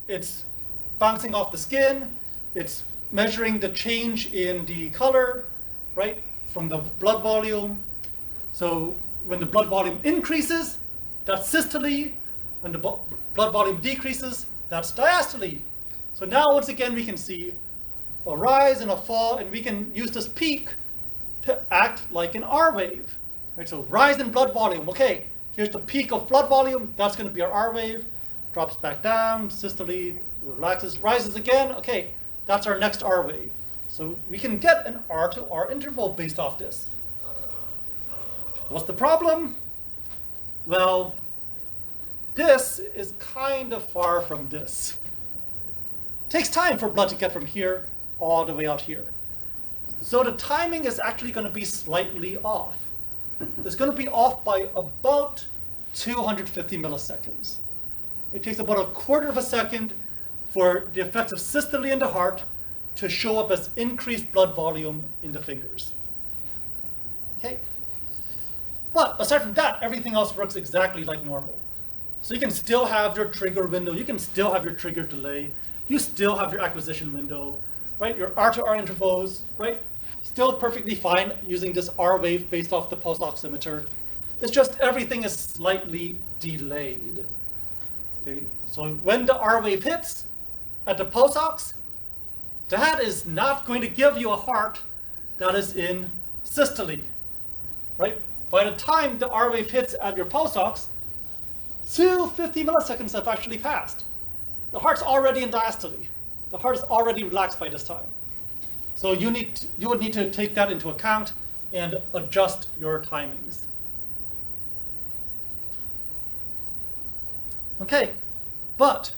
it's bouncing off the skin, it's measuring the change in the color, right, from the blood volume. So when the blood volume increases, that's systole. When the blood volume decreases, that's diastole. So now once again we can see a rise and a fall, and we can use this peak to act like an R wave. Right, so rise in blood volume. Okay, here's the peak of blood volume. That's going to be our R wave. Drops back down, systole, relaxes, rises again. Okay, that's our next R wave. So we can get an R to R interval based off this. What's the problem? Well, this is kind of far from this. It takes time for blood to get from here all the way out here. So the timing is actually going to be slightly off. It's going to be off by about 250 milliseconds. It takes about a quarter of a second for the effects of systole in the heart to show up as increased blood volume in the fingers. Okay? But aside from that, everything else works exactly like normal. So you can still have your trigger window, you can still have your trigger delay, you still have your acquisition window, right? Your R to R intervals, right? Still perfectly fine using this R wave based off the pulse oximeter. It's just everything is slightly delayed. Okay, so when the R wave hits at the pulse ox, that is not going to give you a heart that is in systole, right? By the time the R wave hits at your pulse ox, 250 milliseconds have actually passed. The heart's already in diastole. The heart is already relaxed by this time. So you would need to take that into account and adjust your timings. Okay, but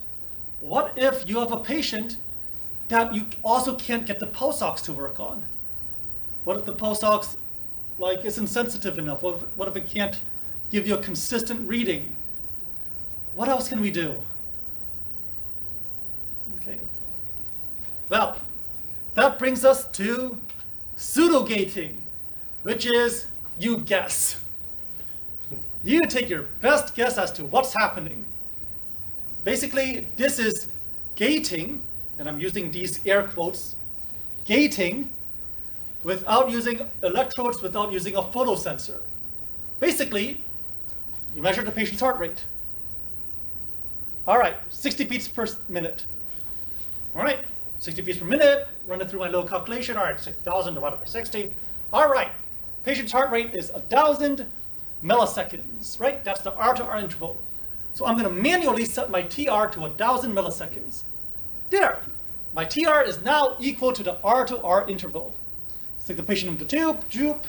what if you have a patient that you also can't get the pulse ox to work on? What if the pulse ox isn't sensitive enough? What if it can't give you a consistent reading? What else can we do? Okay. Well, that brings us to pseudogating, which is you guess. You take your best guess as to what's happening. Basically, this is gating, and I'm using these air quotes, gating without using electrodes, without using a photosensor. Basically, you measure the patient's heart rate. All right, 60 beats per minute. All right, 60 beats per minute, run it through my little calculation. All right, 6,000 divided by 60. All right, patient's heart rate is 1,000 milliseconds, right? That's the R to R interval. So I'm gonna manually set my TR to 1,000 milliseconds. There, my TR is now equal to the R to R interval. Stick the patient in the tube,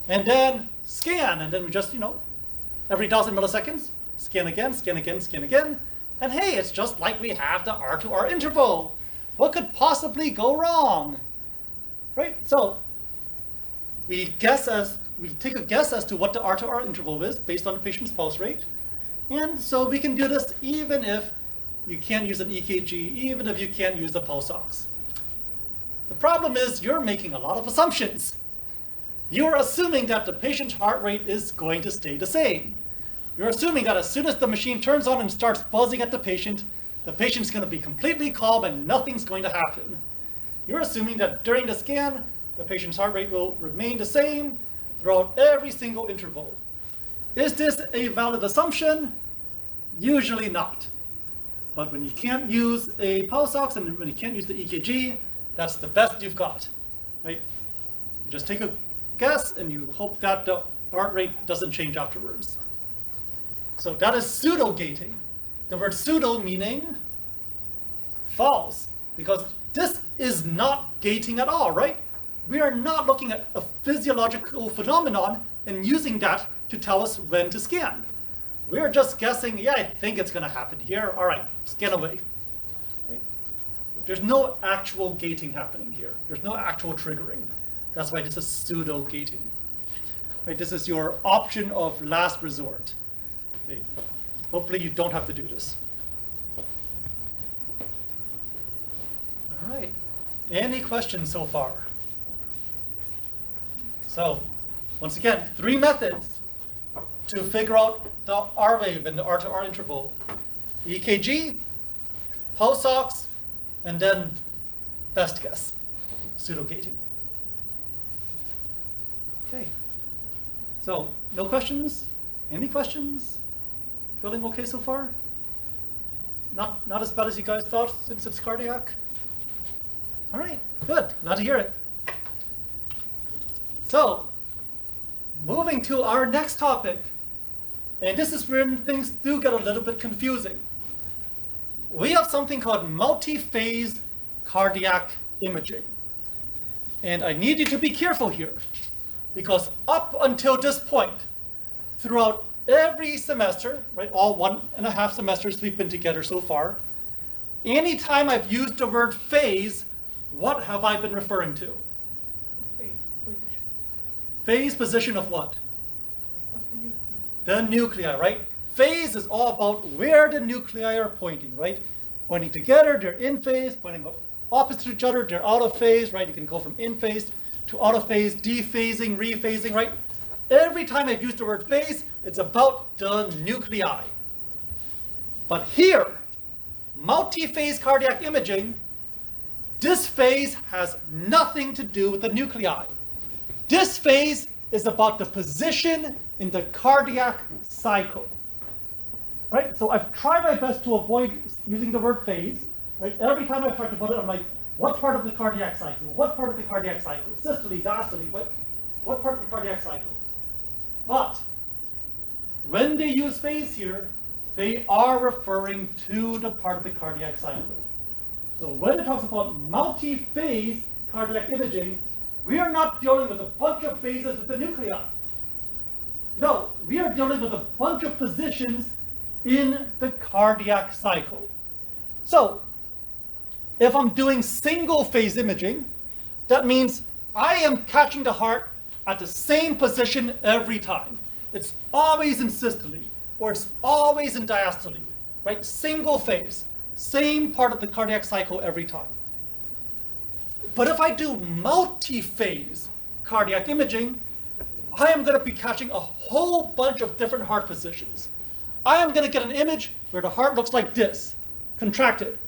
and then scan, and then we just, every 1,000 milliseconds, scan again, scan again, scan again, and hey, it's just like we have the R to R interval. What could possibly go wrong? Right? So we take a guess as to what the R to R interval is based on the patient's pulse rate. And so we can do this even if you can't use an EKG, even if you can't use the pulse ox. The problem is you're making a lot of assumptions. You're assuming that the patient's heart rate is going to stay the same. You're assuming that as soon as the machine turns on and starts buzzing at the patient's going to be completely calm and nothing's going to happen. You're assuming that during the scan, the patient's heart rate will remain the same throughout every single interval. Is this a valid assumption? Usually not. But when you can't use a pulse ox and when you can't use the EKG, that's the best you've got, right? You just take a guess and you hope that the heart rate doesn't change afterwards. So that is pseudo-gating. The word pseudo meaning false, because this is not gating at all, right? We are not looking at a physiological phenomenon and using that to tell us when to scan. We're just guessing, yeah, I think it's going to happen here. All right, scan away. Okay. There's no actual gating happening here. There's no actual triggering. That's why this is pseudo-gating. Right, this is your option of last resort. Okay. Hopefully you don't have to do this. All right, any questions so far? So, once again, 3 methods to figure out the R wave and the R to R interval. EKG, pulse ox, and then best guess, pseudo-gating. Okay, so no questions? Any questions? Feeling okay so far? Not as bad as you guys thought since it's cardiac? All right, good, glad to hear it. So, moving to our next topic, and this is when things do get a little bit confusing. We have something called multi-phase cardiac imaging. And I need you to be careful here, because up until this point, throughout every semester, right, all 1.5 semesters we've been together so far, anytime I've used the word phase, what have I been referring to? Phase position Phase position of what? of the nucleus. The nuclei, right? Phase is all about where the nuclei are pointing, right? Pointing together, they're in phase, pointing opposite each other, they're out of phase, right? You can go from in phase to out of phase, dephasing, rephasing, right? Every time I've used the word phase, it's about the nuclei. But here, multi-phase cardiac imaging, this phase has nothing to do with the nuclei. This phase is about the position in the cardiac cycle. Right? So I've tried my best to avoid using the word phase. Right? Every time I've talked about it, I'm like, what part of the cardiac cycle? What part of the cardiac cycle? Systole, diastole, what part of the cardiac cycle? But when they use phase here, they are referring to the part of the cardiac cycle. So when it talks about multi-phase cardiac imaging, we are not dealing with a bunch of phases with the nuclei. No, we are dealing with a bunch of positions in the cardiac cycle. So if I'm doing single phase imaging, that means I am catching the heart at the same position every time. It's always in systole, or it's always in diastole, right? Single phase, same part of the cardiac cycle every time. But if I do multi-phase cardiac imaging, I am going to be catching a whole bunch of different heart positions. I am going to get an image where the heart looks like this, contracted.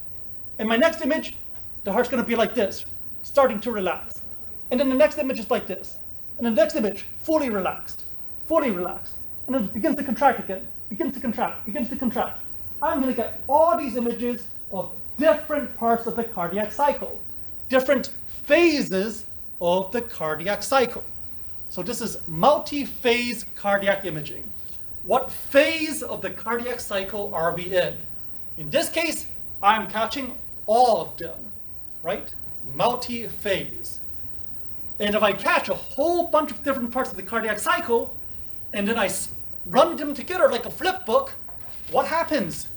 In my next image, the heart's going to be like this, starting to relax. And then the next image is like this. And the next image, fully relaxed, fully relaxed. And then it begins to contract again, begins to contract, begins to contract. I'm going to get all these images of different parts of the cardiac cycle, different phases of the cardiac cycle. So this is multi-phase cardiac imaging. What phase of the cardiac cycle are we in? In this case, I'm catching all of them, right? Multi-phase. And if I catch a whole bunch of different parts of the cardiac cycle, and then I run them together like a flip book, what happens?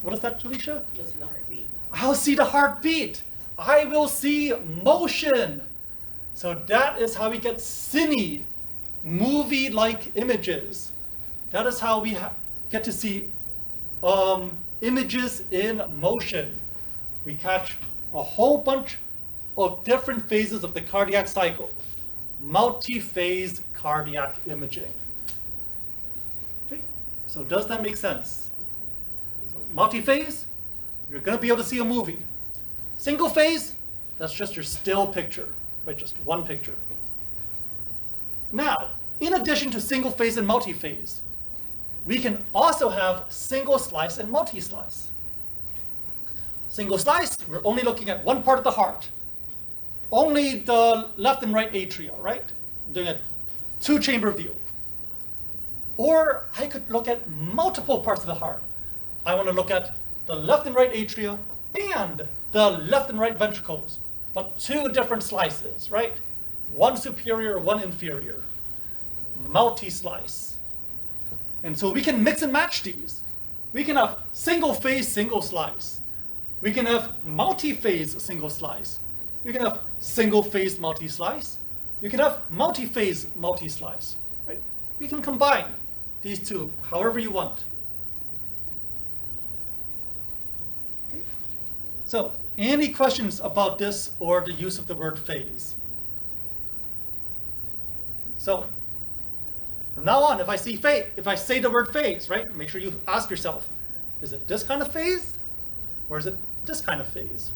What is that, Jaleisha? You'll see the heartbeat. I'll see the heartbeat. I will see motion. So that is how we get cine, movie-like images. That is how we get to see images in motion. We catch a whole bunch of different phases of the cardiac cycle. Multi-phase cardiac imaging. Okay, so does that make sense? So multi-phase, you're going to be able to see a movie. Single phase, that's just your still picture, right? Just one picture. Now, in addition to single phase and multi-phase, we can also have single slice and multi-slice. Single slice, we're only looking at one part of the heart. Only the left and right atria, right? I'm doing a two-chamber view. Or I could look at multiple parts of the heart. I want to look at the left and right atria and the left and right ventricles, but two different slices, right? One superior, one inferior. Multi-slice. And so we can mix and match these. We can have single phase, single slice. We can have multi-phase, single slice. You can have single phase multi-slice. You can have multi-phase multi-slice, right? You can combine these two however you want. Okay. So, any questions about this or the use of the word phase? So, from now on, if I say the word phase, right? Make sure you ask yourself, is it this kind of phase or is it this kind of phase?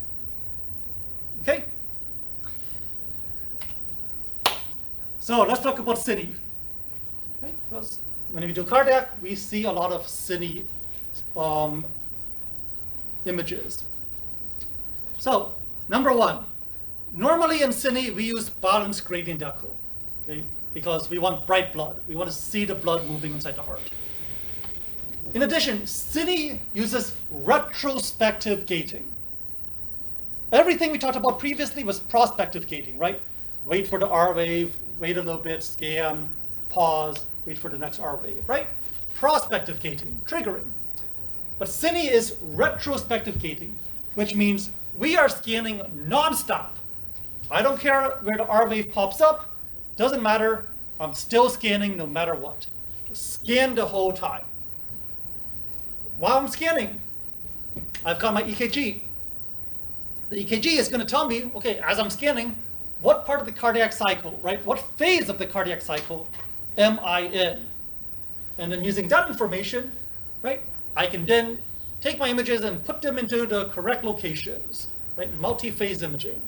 Okay? So let's talk about cine. Okay? Because when we do cardiac, we see a lot of cine images. So, number one, normally in cine we use balanced gradient echo, okay? Because we want bright blood. We want to see the blood moving inside the heart. In addition, cine uses retrospective gating. Everything we talked about previously was prospective gating, right? Wait for the R wave, wait a little bit, scan, pause, wait for the next R wave, right? Prospective gating, triggering. But cine is retrospective gating, which means we are scanning nonstop. I don't care where the R wave pops up, doesn't matter, I'm still scanning no matter what. Just scan the whole time. While I'm scanning, I've got my EKG. The EKG is going to tell me, okay, as I'm scanning, what part of the cardiac cycle, right? What phase of the cardiac cycle am I in? And then using that information, right, I can then take my images and put them into the correct locations, right? Multi-phase imaging.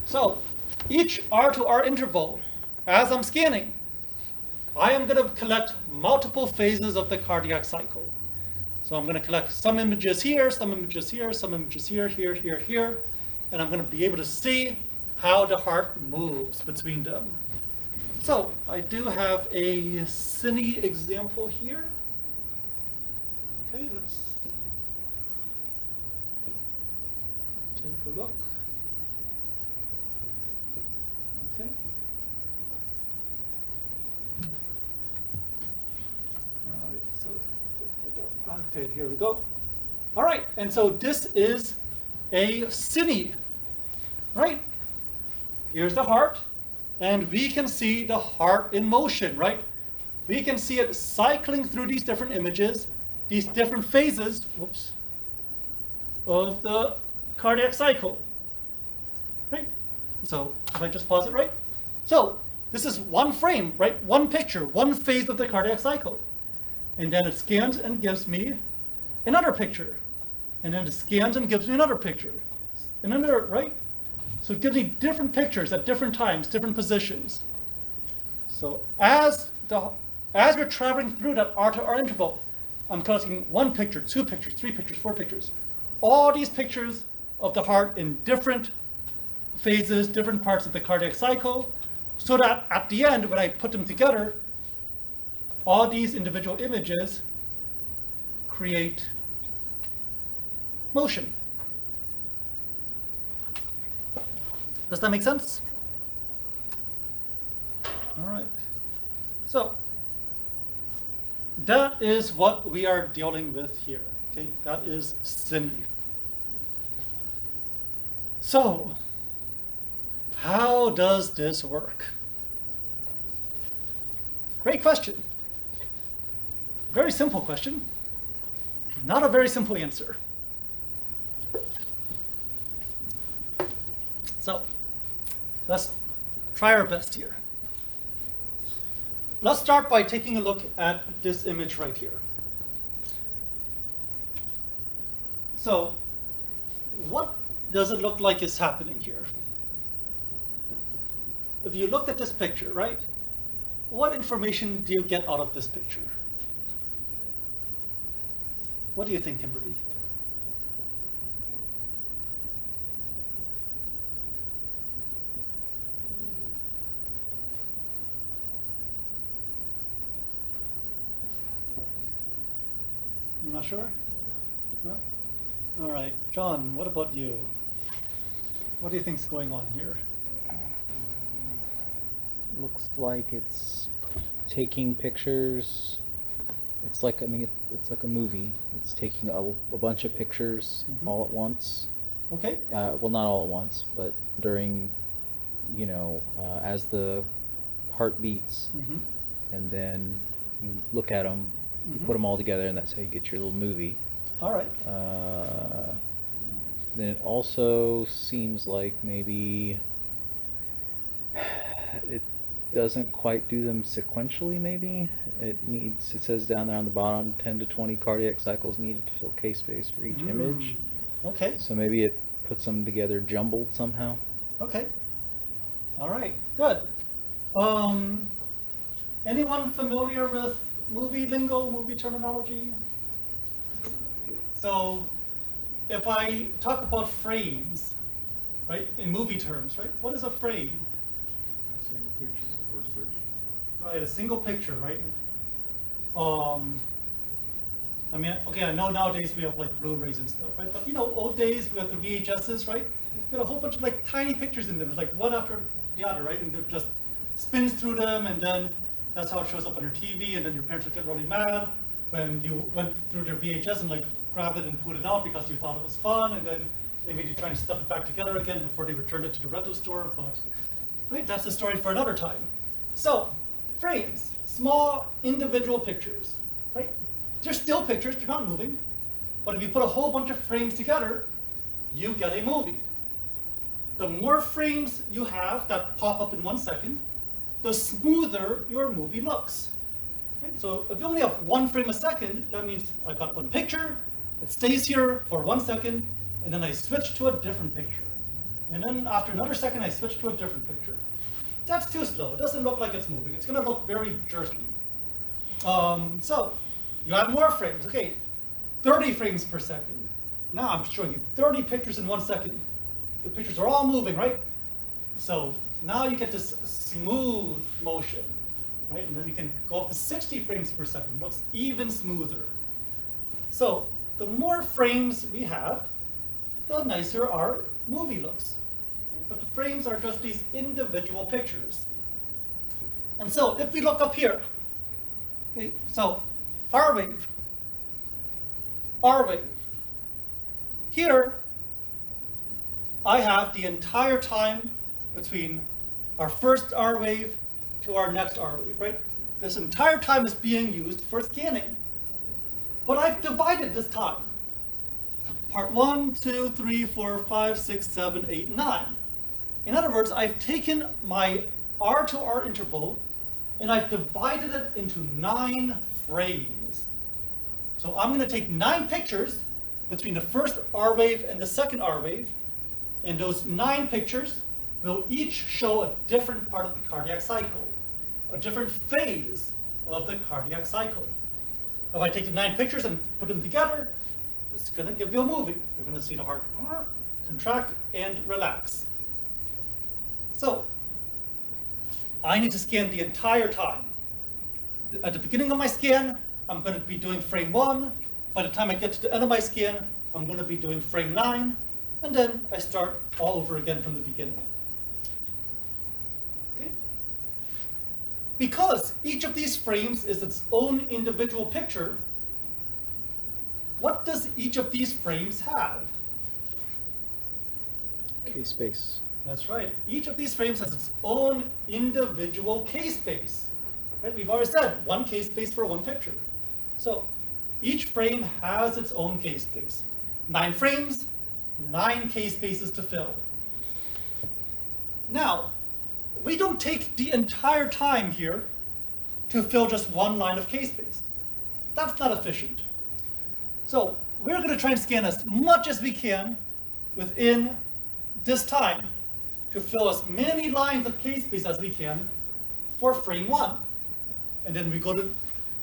So each R to R interval, as I'm scanning, I am going to collect multiple phases of the cardiac cycle. So I'm going to collect some images here, some images here, some images here, here, here, here, and I'm going to be able to see how the heart moves between them. So I do have a cine example here. Okay, let's take a look. Okay. All right, so okay, here we go. All right, and so this is a cine, right? Here's the heart, and we can see the heart in motion, right? We can see it cycling through these different images, these different phases, whoops, of the cardiac cycle, right? So if I just pause it, right? So this is one frame, right? One picture, one phase of the cardiac cycle. And then it scans and gives me another picture. And then it scans and gives me another picture. Another, right? So it gives me different pictures at different times, different positions. So as we're traveling through that R to R interval, I'm collecting one picture, two pictures, three pictures, four pictures. All these pictures of the heart in different phases, different parts of the cardiac cycle, so that at the end, when I put them together, all these individual images create motion. Does that make sense? All right. So that is what we are dealing with here. Okay, that is cine. So how does this work? Great question. Very simple question. Not a very simple answer. So let's try our best here. Let's start by taking a look at this image right here. So what does it look like is happening here? If you looked at this picture, right? What information do you get out of this picture? What do you think, Kimberly? You're not sure? No? All right, John, what about you? What do you think's going on here? Looks like it's taking pictures. It's like, I mean, it's like a movie. It's taking a bunch of pictures all at once. Okay. Well, not all at once, but during, as the heart beats, and then you look at them, you put them all together, and that's how you get your little movie. All right. Then it also seems like maybe it doesn't quite do them sequentially. Maybe it says down there on the bottom 10 to 20 cardiac cycles needed to fill case space for each image. Okay. So maybe it puts them together jumbled somehow. Okay. All right. Good. Anyone familiar with movie lingo, movie terminology? So if I talk about frames, right, in movie terms, right, what is a frame? Single picture, first picture. Right, a single picture, right? I mean, okay, I know nowadays we have like Blu-rays and stuff, right? But old days we had the VHSs, right? We had a whole bunch of like tiny pictures in them, like one after the other, right? And they're just spins through them, and then that's how it shows up on your TV, and then your parents would get really mad when you went through their VHS and like grabbed it and pulled it out because you thought it was fun, and then they made you try to stuff it back together again before they returned it to the rental store. But right, that's a story for another time. So frames, small individual pictures, right? They're still pictures, they're not moving. But if you put a whole bunch of frames together, you get a movie. The more frames you have that pop up in 1 second, the smoother your movie looks. Right? So if you only have 1 frame a second, that means I've got one picture, it stays here for 1 second, and then I switch to a different picture. And then after another second, I switch to a different picture. That's too slow. It doesn't look like it's moving. It's going to look very jerky. So you have more frames. Okay, 30 frames per second. Now I'm showing you 30 pictures in 1 second. The pictures are all moving, right? So now you get this smooth motion, right? And then you can go up to 60 frames per second. Looks even smoother. So the more frames we have, the nicer our movie looks. But the frames are just these individual pictures. And so if we look up here, okay, so R wave. Here, I have the entire time between our first R wave to our next R wave, right? This entire time is being used for scanning. But I've divided this time. Part 1, 2, 3, 4, 5, 6, 7, 8, 9. In other words, I've taken my R to R interval and I've divided it into 9 frames. So I'm going to take 9 pictures between the first R wave and the second R wave, and those 9 pictures will each show a different part of the cardiac cycle, a different phase of the cardiac cycle. If I take the 9 pictures and put them together, it's going to give you a movie. You're going to see the heart contract and relax. So I need to scan the entire time. At the beginning of my scan, I'm going to be doing frame 1. By the time I get to the end of my scan, I'm going to be doing frame 9. And then I start all over again from the beginning. Okay? Because each of these frames is its own individual picture, what does each of these frames have? K-space. That's right. Each of these frames has its own individual K-space. Right? We've already said 1 K-space for 1 picture. So each frame has its own K-space. 9 frames, 9 K-spaces to fill. Now, we don't take the entire time here to fill just 1 line of K-space. That's not efficient. So we're going to try and scan as much as we can within this time to fill as many lines of K-space as we can for frame 1. And then we go to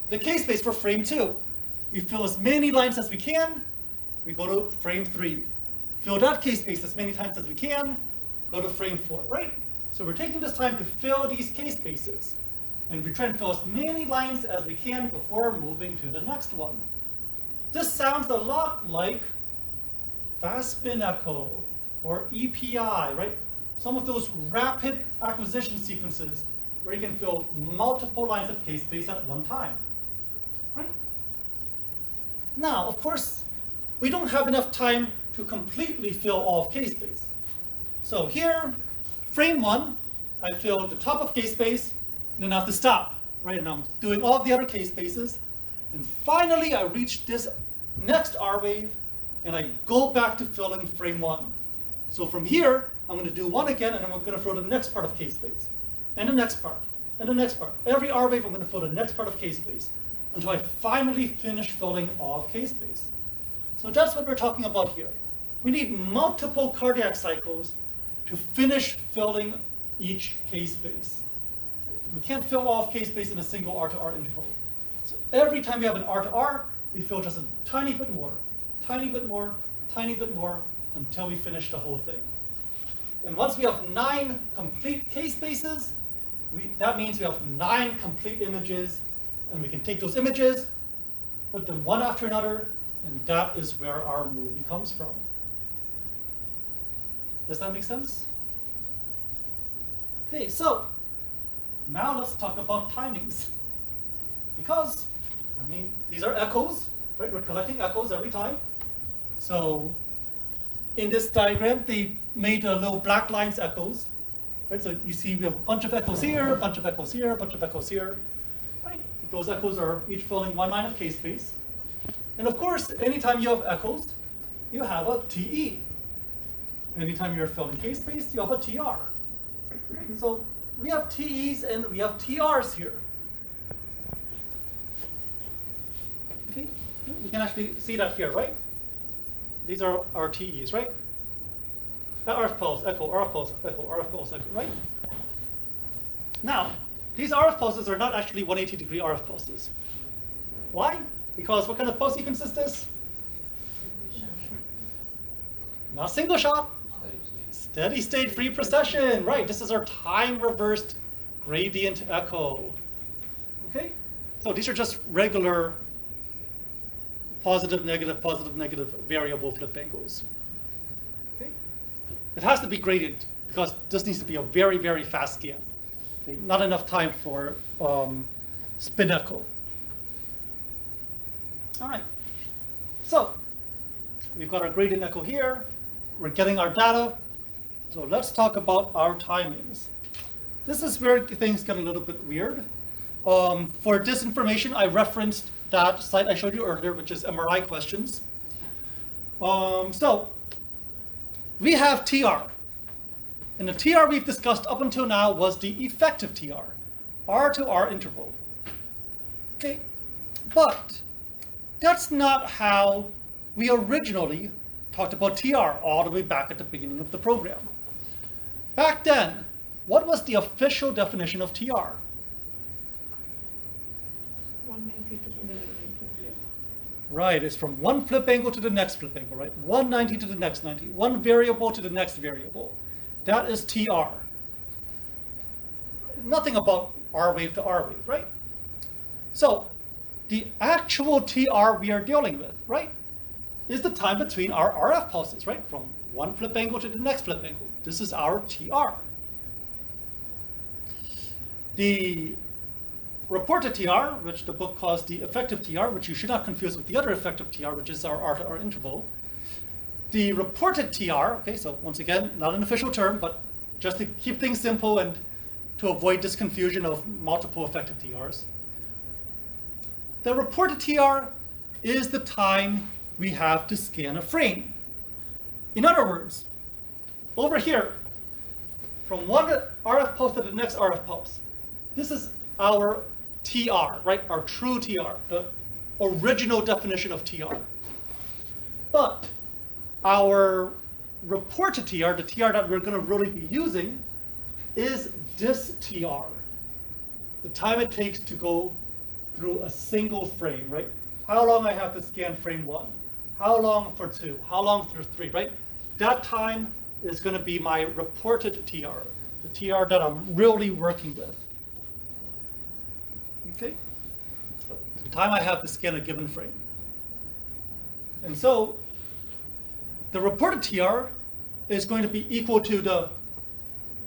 the K-space for frame 2. We fill as many lines as we can. We go to frame 3. Fill that K-space as many times as we can. Go to frame 4, right? So we're taking this time to fill these K-spaces. And we try and fill as many lines as we can before moving to the next one. This sounds a lot like fast spin echo or EPI, right? Some of those rapid acquisition sequences where you can fill multiple lines of K-space at one time, right? Now, of course, we don't have enough time to completely fill all of K-space. So here, frame 1, I fill the top of K-space, and then I have to stop, right? And I'm doing all of the other K-spaces. And finally, I reach this next R wave, and I go back to filling frame 1. So from here, I'm going to do 1 again, and I'm going to fill the next part of K-space, and the next part, and the next part. Every R wave, I'm going to fill the next part of K-space until I finally finish filling all of K-space. So that's what we're talking about here. We need multiple cardiac cycles to finish filling each K-space. We can't fill all of K-space in a single R to R interval. So every time we have an R to R, we fill just a tiny bit more, tiny bit more, tiny bit more, until we finish the whole thing. And once we have 9 complete K-spaces, that means we have 9 complete images, and we can take those images, put them one after another, and that is where our movie comes from. Does that make sense? Okay, so Now let's talk about timings. Because, I mean, these are echoes, right? We're collecting echoes every time. So in this diagram, they made little black lines echoes. Right? So you see we have a bunch of echoes here, a bunch of echoes here, a bunch of echoes here. Right? Those echoes are each filling one line of k-space. And of course, anytime you have echoes, you have a TE. Anytime you're filling k-space, you have a TR. So we have TEs and we have TRs here. Okay, you can actually see that here, right? These are our TEs, right? RF pulse, echo, RF pulse, echo, RF pulse, echo, right? Now, these RF pulses are not actually 180-degree RF pulses. Why? Because what kind of pulse sequence is this? Not single shot. Steady state free precession, right? This is our time reversed gradient echo. Okay? So these are just regular positive, negative variable flip angles. Okay? It has to be gradient because this needs to be a very, very fast scan. Okay? Not enough time for spin echo. All right. So we've got our gradient echo here. We're getting our data. So let's talk about our timings. This is where things get a little bit weird. For this information, I referenced that site I showed you earlier, which is MRI questions. So we have TR. And the TR we've discussed up until now was the effective TR, R to R interval. Okay, but that's not how we originally talked about TR all the way back at the beginning of the program. Back then, what was the official definition of TR? 190 to 190. Right, it's from one flip angle to the next flip angle, right? 190 to the next 90, one variable to the next variable. That is TR. Nothing about R wave to R wave, right? So the actual TR we are dealing with, right, is the time between our RF pulses, right? From one flip angle to the next flip angle. This is our TR. The reported TR, which the book calls the effective TR, which you should not confuse with the other effective TR, which is our R to R interval. The reported TR, okay, so once again, not an official term, but just to keep things simple and to avoid this confusion of multiple effective TRs. The reported TR is the time we have to scan a frame. In other words, over here, from one RF pulse to the next RF pulse, this is our TR, right? Our true TR, the original definition of TR. But our reported TR, the TR that we're going to really be using, is this TR. The time it takes to go through a single frame, right? How long I have to scan frame 1, how long for 2, how long through 3, right? That time is going to be my reported TR, the TR that I'm really working with. Okay? The time I have to scan a given frame. And so the reported TR is going to be equal to the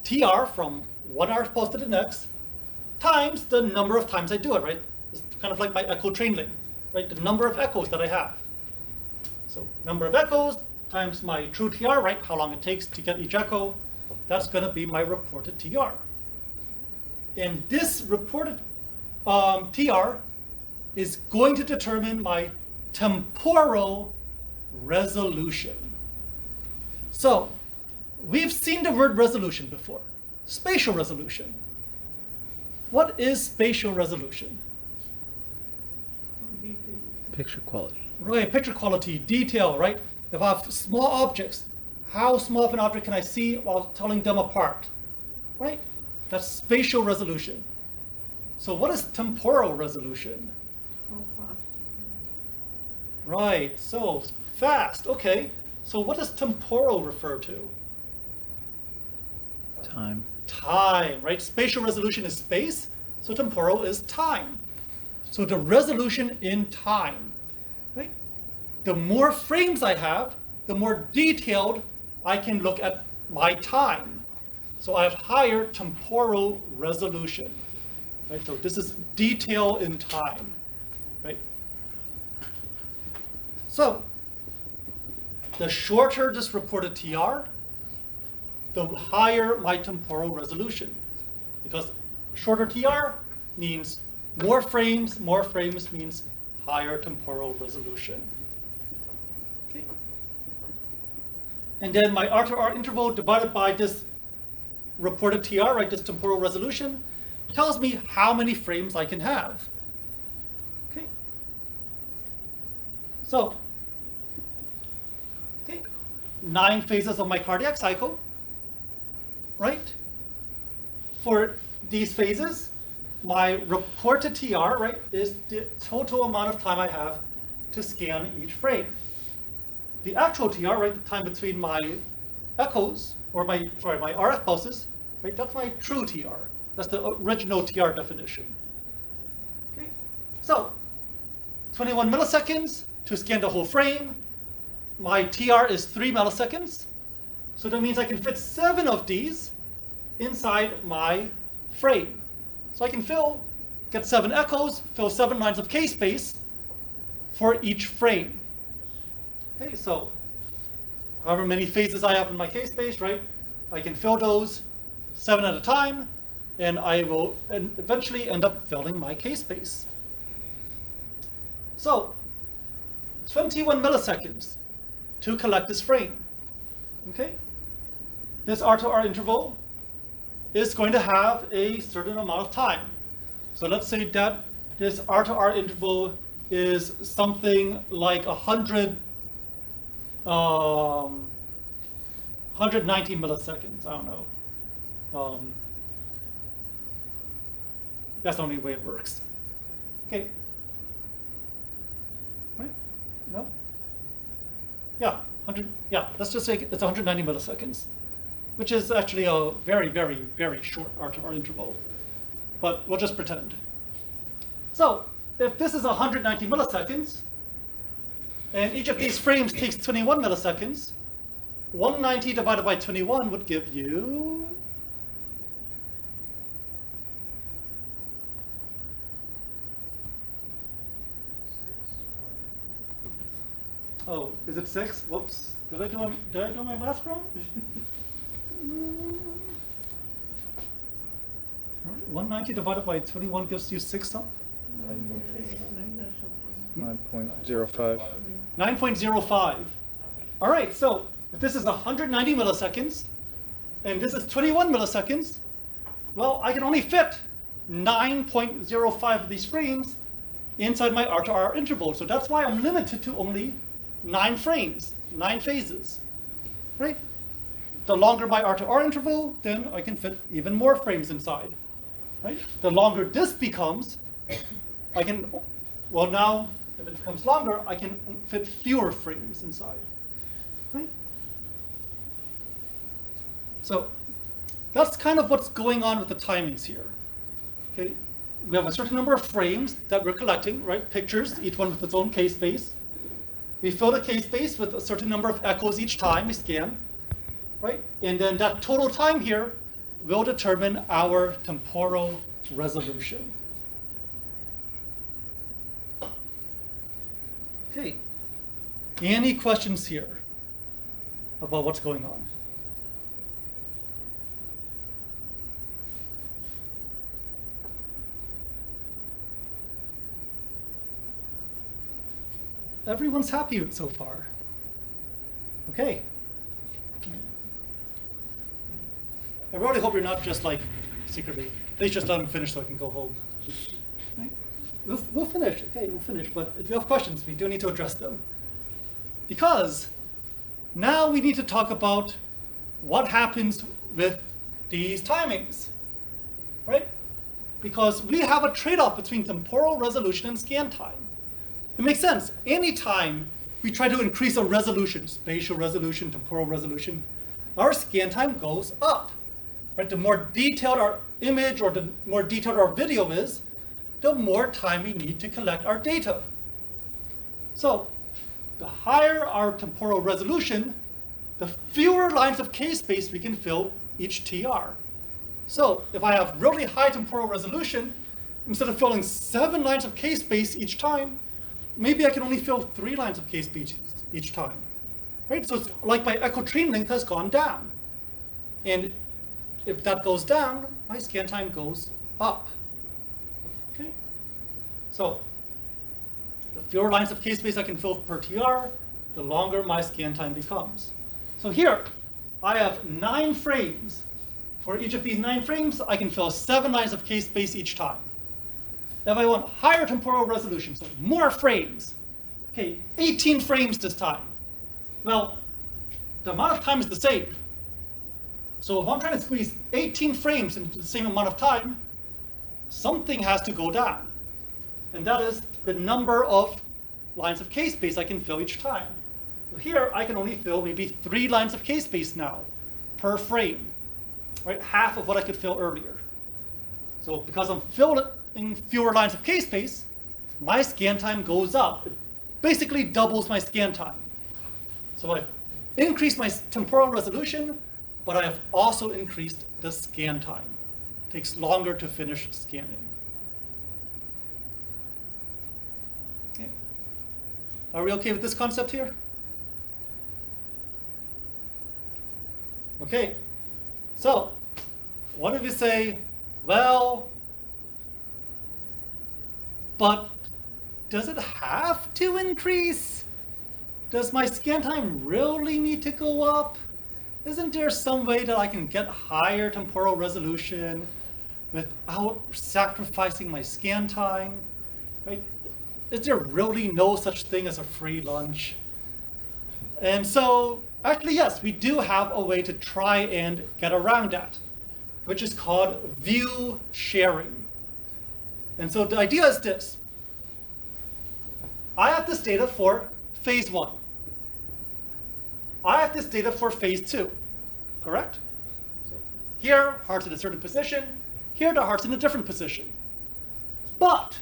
TR from one RF pulse to the next times the number of times I do it, right? It's kind of like my echo train length, right? The number of echoes that I have. So number of echoes times my true TR, right? How long it takes to get each echo. That's going to be my reported TR. And this reported TR is going to determine my temporal resolution. So we've seen the word resolution before. Spatial resolution. What is spatial resolution? Picture quality. Right, picture quality, detail, right? If I have small objects, how small of an object can I see while telling them apart? Right? That's spatial resolution. So what is temporal resolution? How fast? Right, so fast, okay. So what does temporal refer to? Time. Time, right? Spatial resolution is space, so temporal is time. So the resolution in time, right? The more frames I have, the more detailed I can look at my time. So I have higher temporal resolution. right? So this is detail in time, right? So the shorter this reported TR, the higher my temporal resolution, because shorter TR means more frames means higher temporal resolution. Okay. And then my R to R interval divided by this reported TR, right, this temporal resolution, tells me how many frames I can have. Okay. So, okay, 9 phases of my cardiac cycle, right? For these phases, my reported TR, right, is the total amount of time I have to scan each frame. The actual TR, right, the time between my echoes, or my RF pulses, right, that's my true TR. That's the original TR definition. Okay, so 21 milliseconds to scan the whole frame. My TR is 3 milliseconds. So that means I can fit 7 of these inside my frame. So I can get 7 echoes, fill 7 lines of K-space for each frame. Okay, so however many phases I have in my K-space, right, I can fill those 7 at a time, and I will eventually end up filling my K-space. So 21 milliseconds to collect this frame. Okay, this R to R interval is going to have a certain amount of time. So let's say that this R to R interval is something like 190 milliseconds. I don't know. That's the only way it works. Okay. Right? No? Yeah, let's just say it's 190 milliseconds, which is actually a very, very, very short R to R interval. But we'll just pretend. So if this is 190 milliseconds, and each of these frames takes 21 milliseconds, 190 divided by 21 would give you... Oh, is it 6? Whoops. Did I do my math wrong? 190 divided by 21 gives you 6 something? 9.05. 9.05. All right, so if this is 190 milliseconds, and this is 21 milliseconds, well, I can only fit 9.05 of these frames inside my R to R interval. So that's why I'm limited to only 9 frames, 9 phases, right? The longer my R to R interval, then I can fit even more frames inside, right? The longer this becomes, I can, well now, if it becomes longer, I can fit fewer frames inside, right? So that's kind of what's going on with the timings here, okay? We have a certain number of frames that we're collecting, right? Pictures, each one with its own K-space. We fill the K-space with a certain number of echoes each time we scan, right? And then that total time here will determine our temporal resolution. Okay, any questions here about what's going on? Everyone's happy so far. Okay. I really hope you're not just like secretly, please just let them finish so I can go home. Right? We'll finish, okay, we'll finish, but if you have questions, we do need to address them. Because now we need to talk about what happens with these timings, right? Because we have a trade-off between temporal resolution and scan time. It makes sense. Anytime we try to increase our resolution, spatial resolution, temporal resolution, our scan time goes up. Right? The more detailed our image or the more detailed our video is, the more time we need to collect our data. So the higher our temporal resolution, the fewer lines of K-space we can fill each TR. So if I have really high temporal resolution, instead of filling 7 lines of K-space each time, maybe I can only fill 3 lines of K-space each time, right? So it's like my echo train length has gone down. And if that goes down, my scan time goes up, okay? So the fewer lines of K-space I can fill per TR, the longer my scan time becomes. So here, I have 9 frames. For each of these 9 frames, I can fill 7 lines of K-space each time. If I want higher temporal resolution, so more frames, okay, 18 frames this time. Well, the amount of time is the same. So if I'm trying to squeeze 18 frames into the same amount of time, something has to go down. And that is the number of lines of K-space I can fill each time. So here, I can only fill maybe 3 lines of K-space now per frame, right? Half of what I could fill earlier. So because I'm filling fewer lines of K-space, my scan time goes up. It basically doubles my scan time. So I've increased my temporal resolution, but I have also increased the scan time. It takes longer to finish scanning. Okay. Are we okay with this concept here? Okay. So, what if you say, well, but does it have to increase? Does my scan time really need to go up? Isn't there some way that I can get higher temporal resolution without sacrificing my scan time? Right? Is there really no such thing as a free lunch? And so, actually, yes, we do have a way to try and get around that, which is called view sharing. And so the idea is this. I have this data for phase 1. I have this data for phase 2, correct? So here, heart's in a certain position. Here, the heart's in a different position. But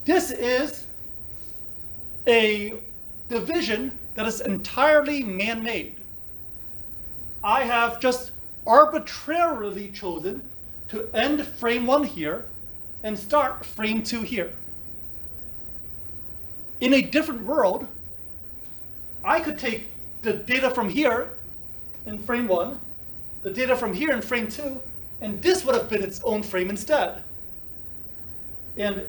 this is a division that is entirely man-made. I have just arbitrarily chosen to end frame 1 here and start frame 2 here. In a different world, I could take the data from here in frame 1, the data from here in frame 2, and this would have been its own frame instead. And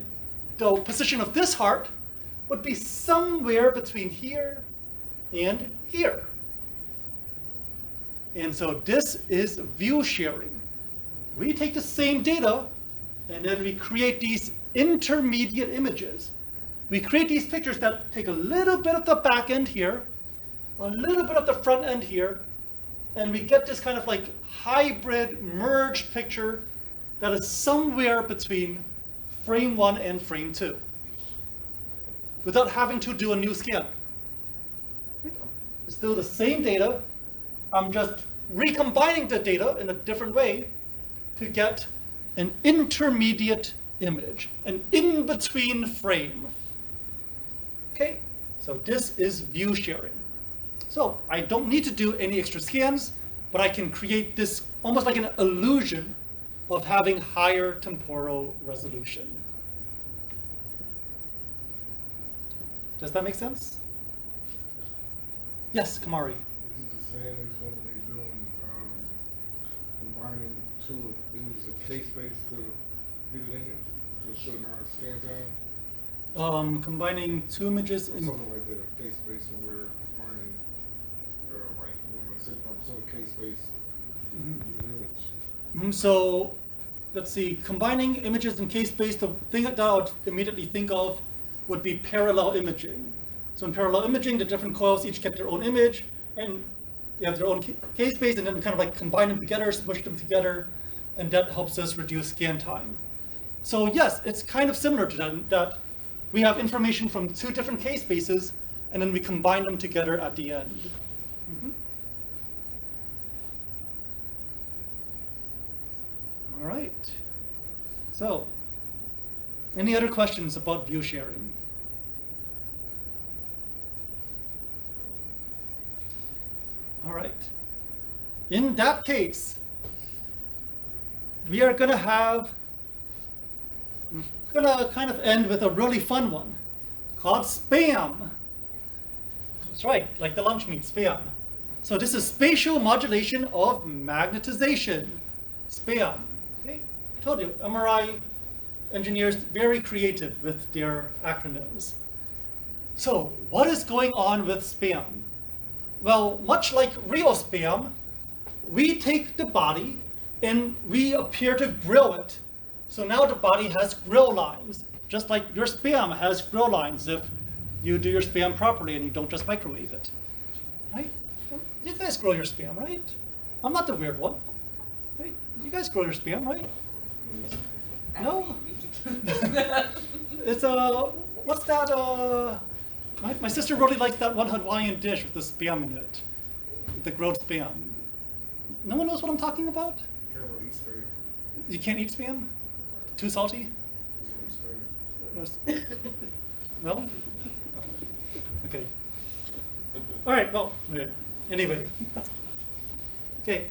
the position of this heart would be somewhere between here and here. And so this is view sharing. We take the same data and then we create these intermediate images. We create these pictures that take a little bit of the back end here, a little bit of the front end here, and we get this kind of like hybrid merged picture that is somewhere between frame 1 and frame 2 without having to do a new scan. It's still the same data. I'm just recombining the data in a different way to get an intermediate image, an in-between frame. Okay, so this is view sharing. So I don't need to do any extra scans, but I can create this almost like an illusion of having higher temporal resolution. Does that make sense? Yes, Kamari. Is it the same as when we're doing, combining 2 images of K-space to get an image to show how it scans out? Combining 2 images Or in something like that, K-space, when we're combining, like, when we're 75% of K-space, get an image. So let's see, combining images in K-space, the thing that I would immediately think of would be parallel imaging. So in parallel imaging, the different coils each get their own image, and they have their own K-space, and then we kind of like combine them together, smush them together, and that helps us reduce scan time. So yes, it's kind of similar to that we have information from 2 different K-spaces, and then we combine them together at the end. All right. So, any other questions about view sharing? All right. In that case, we are going to have gonna kind of end with a really fun one called spam. That's right, like the lunch meat, spam. So this is spatial modulation of magnetization, spam. Okay, I told you, MRI engineers very creative with their acronyms. So what is going on with spam? Well, much like real spam, we take the body and we appear to grill it. So now the body has grill lines, just like your spam has grill lines if you do your spam properly and you don't just microwave it, right? You guys grill your spam, right? I'm not the weird one, right? You guys grill your spam, right? No? It's what's that, my sister really likes that one Hawaiian dish with the spam in it, with the grilled spam. No one knows what I'm talking about? Can't really eat spam. You can't eat spam? Too salty? Just don't eat spam. No? Okay. All right, well, anyway. Okay.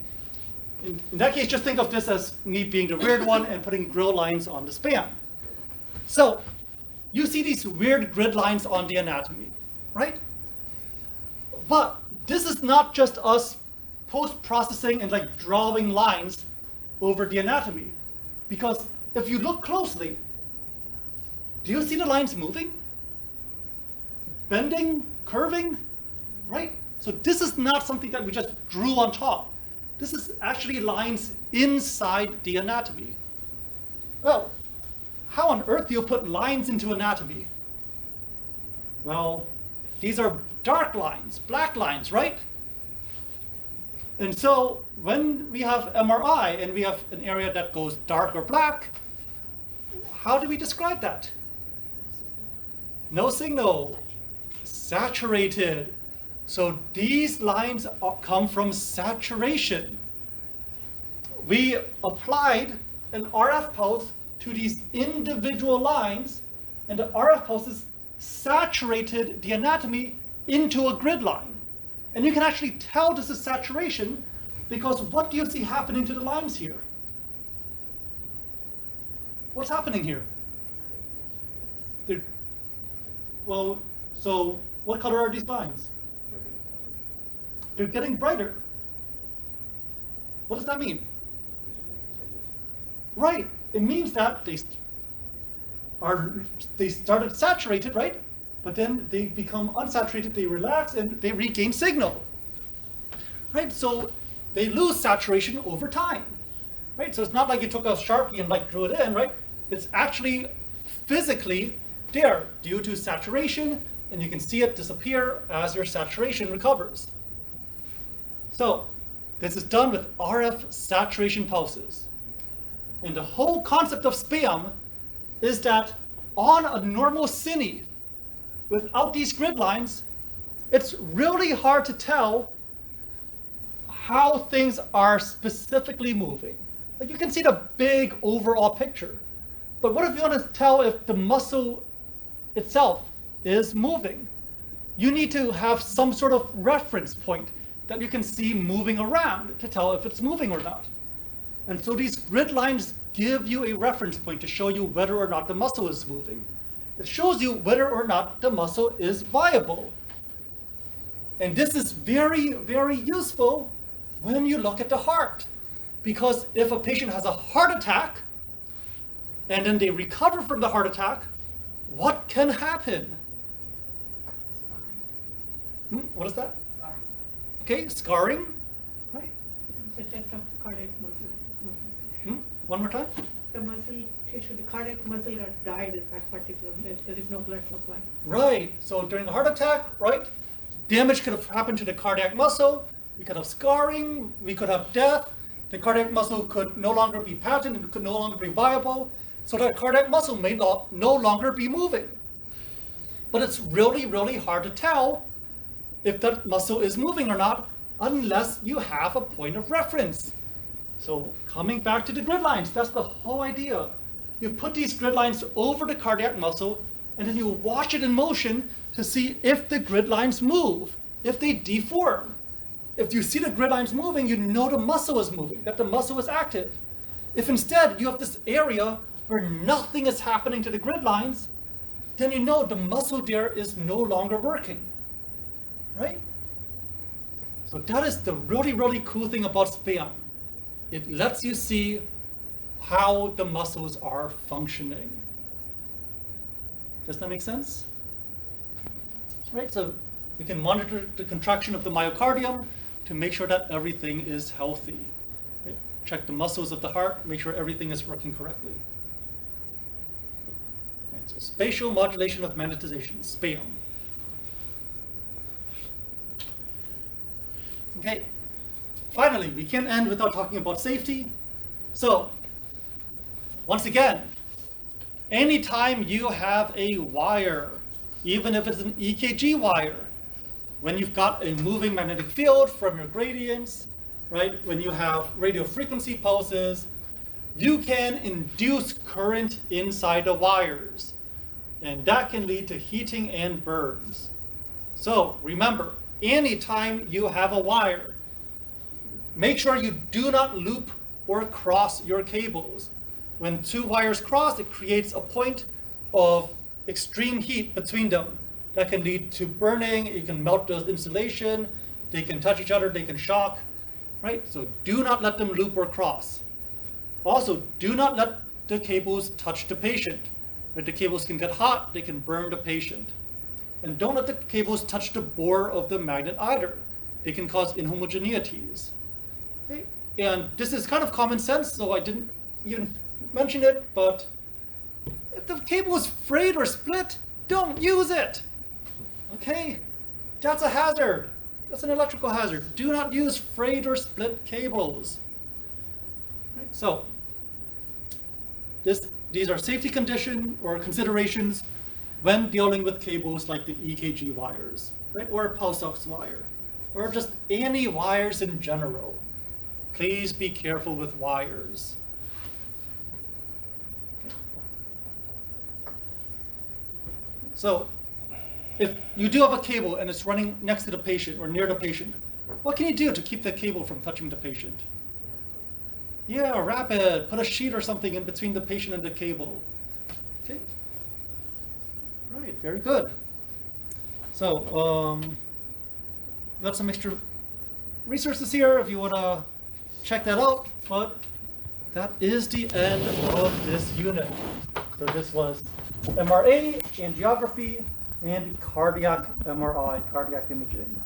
In that case, just think of this as me being the weird one and putting grill lines on the spam. So, you see these weird grid lines on the anatomy, right? But this is not just us post-processing and like drawing lines over the anatomy. Because if you look closely, do you see the lines moving? Bending, curving, right? So this is not something that we just drew on top. This is actually lines inside the anatomy. Well, how on earth do you put lines into anatomy? Well, these are dark lines, black lines, right? And so when we have MRI and we have an area that goes dark or black, how do we describe that? No signal. Saturated. So these lines come from saturation. We applied an RF pulse to these individual lines, and the RF pulses saturated the anatomy into a grid line. And you can actually tell this is saturation because what do you see happening to the lines here? What's happening here? Well, so what color are these lines? They're getting brighter. What does that mean? Right, it means that they started saturated, right? But then they become unsaturated, they relax, and they regain signal. Right, so they lose saturation over time. Right, so it's not like you took a Sharpie and like drew it in, right? It's actually physically there due to saturation, and you can see it disappear as your saturation recovers. So this is done with RF saturation pulses. And the whole concept of spam is that on a normal cine, without these grid lines, it's really hard to tell how things are specifically moving. Like you can see the big overall picture, but what if you want to tell if the muscle itself is moving? You need to have some sort of reference point that you can see moving around to tell if it's moving or not. And so these grid lines give you a reference point to show you whether or not the muscle is moving. It shows you whether or not the muscle is viable. And this is very, very useful when you look at the heart. Because if a patient has a heart attack, and then they recover from the heart attack, what can happen? What is that? Scarring. Okay, scarring, right? It's a test of cardiac muscle tissue. One more time. The muscle tissue, the cardiac muscle got died in that particular place. There is no blood supply. Right, so during a heart attack, right, damage could have happened to the cardiac muscle, we could have scarring, we could have death, the cardiac muscle could no longer be patent, it could no longer be viable, so that cardiac muscle may no longer be moving. But it's really, really hard to tell if that muscle is moving or not unless you have a point of reference. So coming back to the grid lines, that's the whole idea. You put these grid lines over the cardiac muscle and then you watch it in motion to see if the grid lines move, if they deform. If you see the grid lines moving, you know the muscle is moving, that the muscle is active. If instead you have this area where nothing is happening to the grid lines, then you know the muscle there is no longer working, right? So that is the really, really cool thing about SPAM. It lets you see how the muscles are functioning. Does that make sense? Right, so we can monitor the contraction of the myocardium to make sure that everything is healthy. Right? Check the muscles of the heart, make sure everything is working correctly. Right, so spatial modulation of magnetization, SPAM. Okay, finally, we can't end without talking about safety. So, once again, anytime you have a wire, even if it's an EKG wire, when you've got a moving magnetic field from your gradients, right, when you have radio frequency pulses, you can induce current inside the wires, and that can lead to heating and burns. So remember, anytime you have a wire, make sure you do not loop or cross your cables. When two wires cross, it creates a point of extreme heat between them that can lead to burning. You can melt the insulation, they can touch each other, they can shock, right? So do not let them loop or cross. Also, do not let the cables touch the patient. Right? The cables can get hot, they can burn the patient. And don't let the cables touch the bore of the magnet either. They can cause inhomogeneities. Okay? And this is kind of common sense, so I didn't even mention it, but if the cable is frayed or split, don't use it. Okay? That's a hazard. That's an electrical hazard. Do not use frayed or split cables. Right? So, these are safety condition or considerations when dealing with cables like the EKG wires, right? Or a pulse ox wire, or just any wires in general. Please be careful with wires. So, if you do have a cable and it's running next to the patient or near the patient, what can you do to keep the cable from touching the patient? Yeah, wrap it, put a sheet or something in between the patient and the cable. Okay. Right, very good. So, got some extra resources here if you want to check that out, but that is the end of this unit. So this was MRA, angiography, and cardiac MRI, cardiac imaging.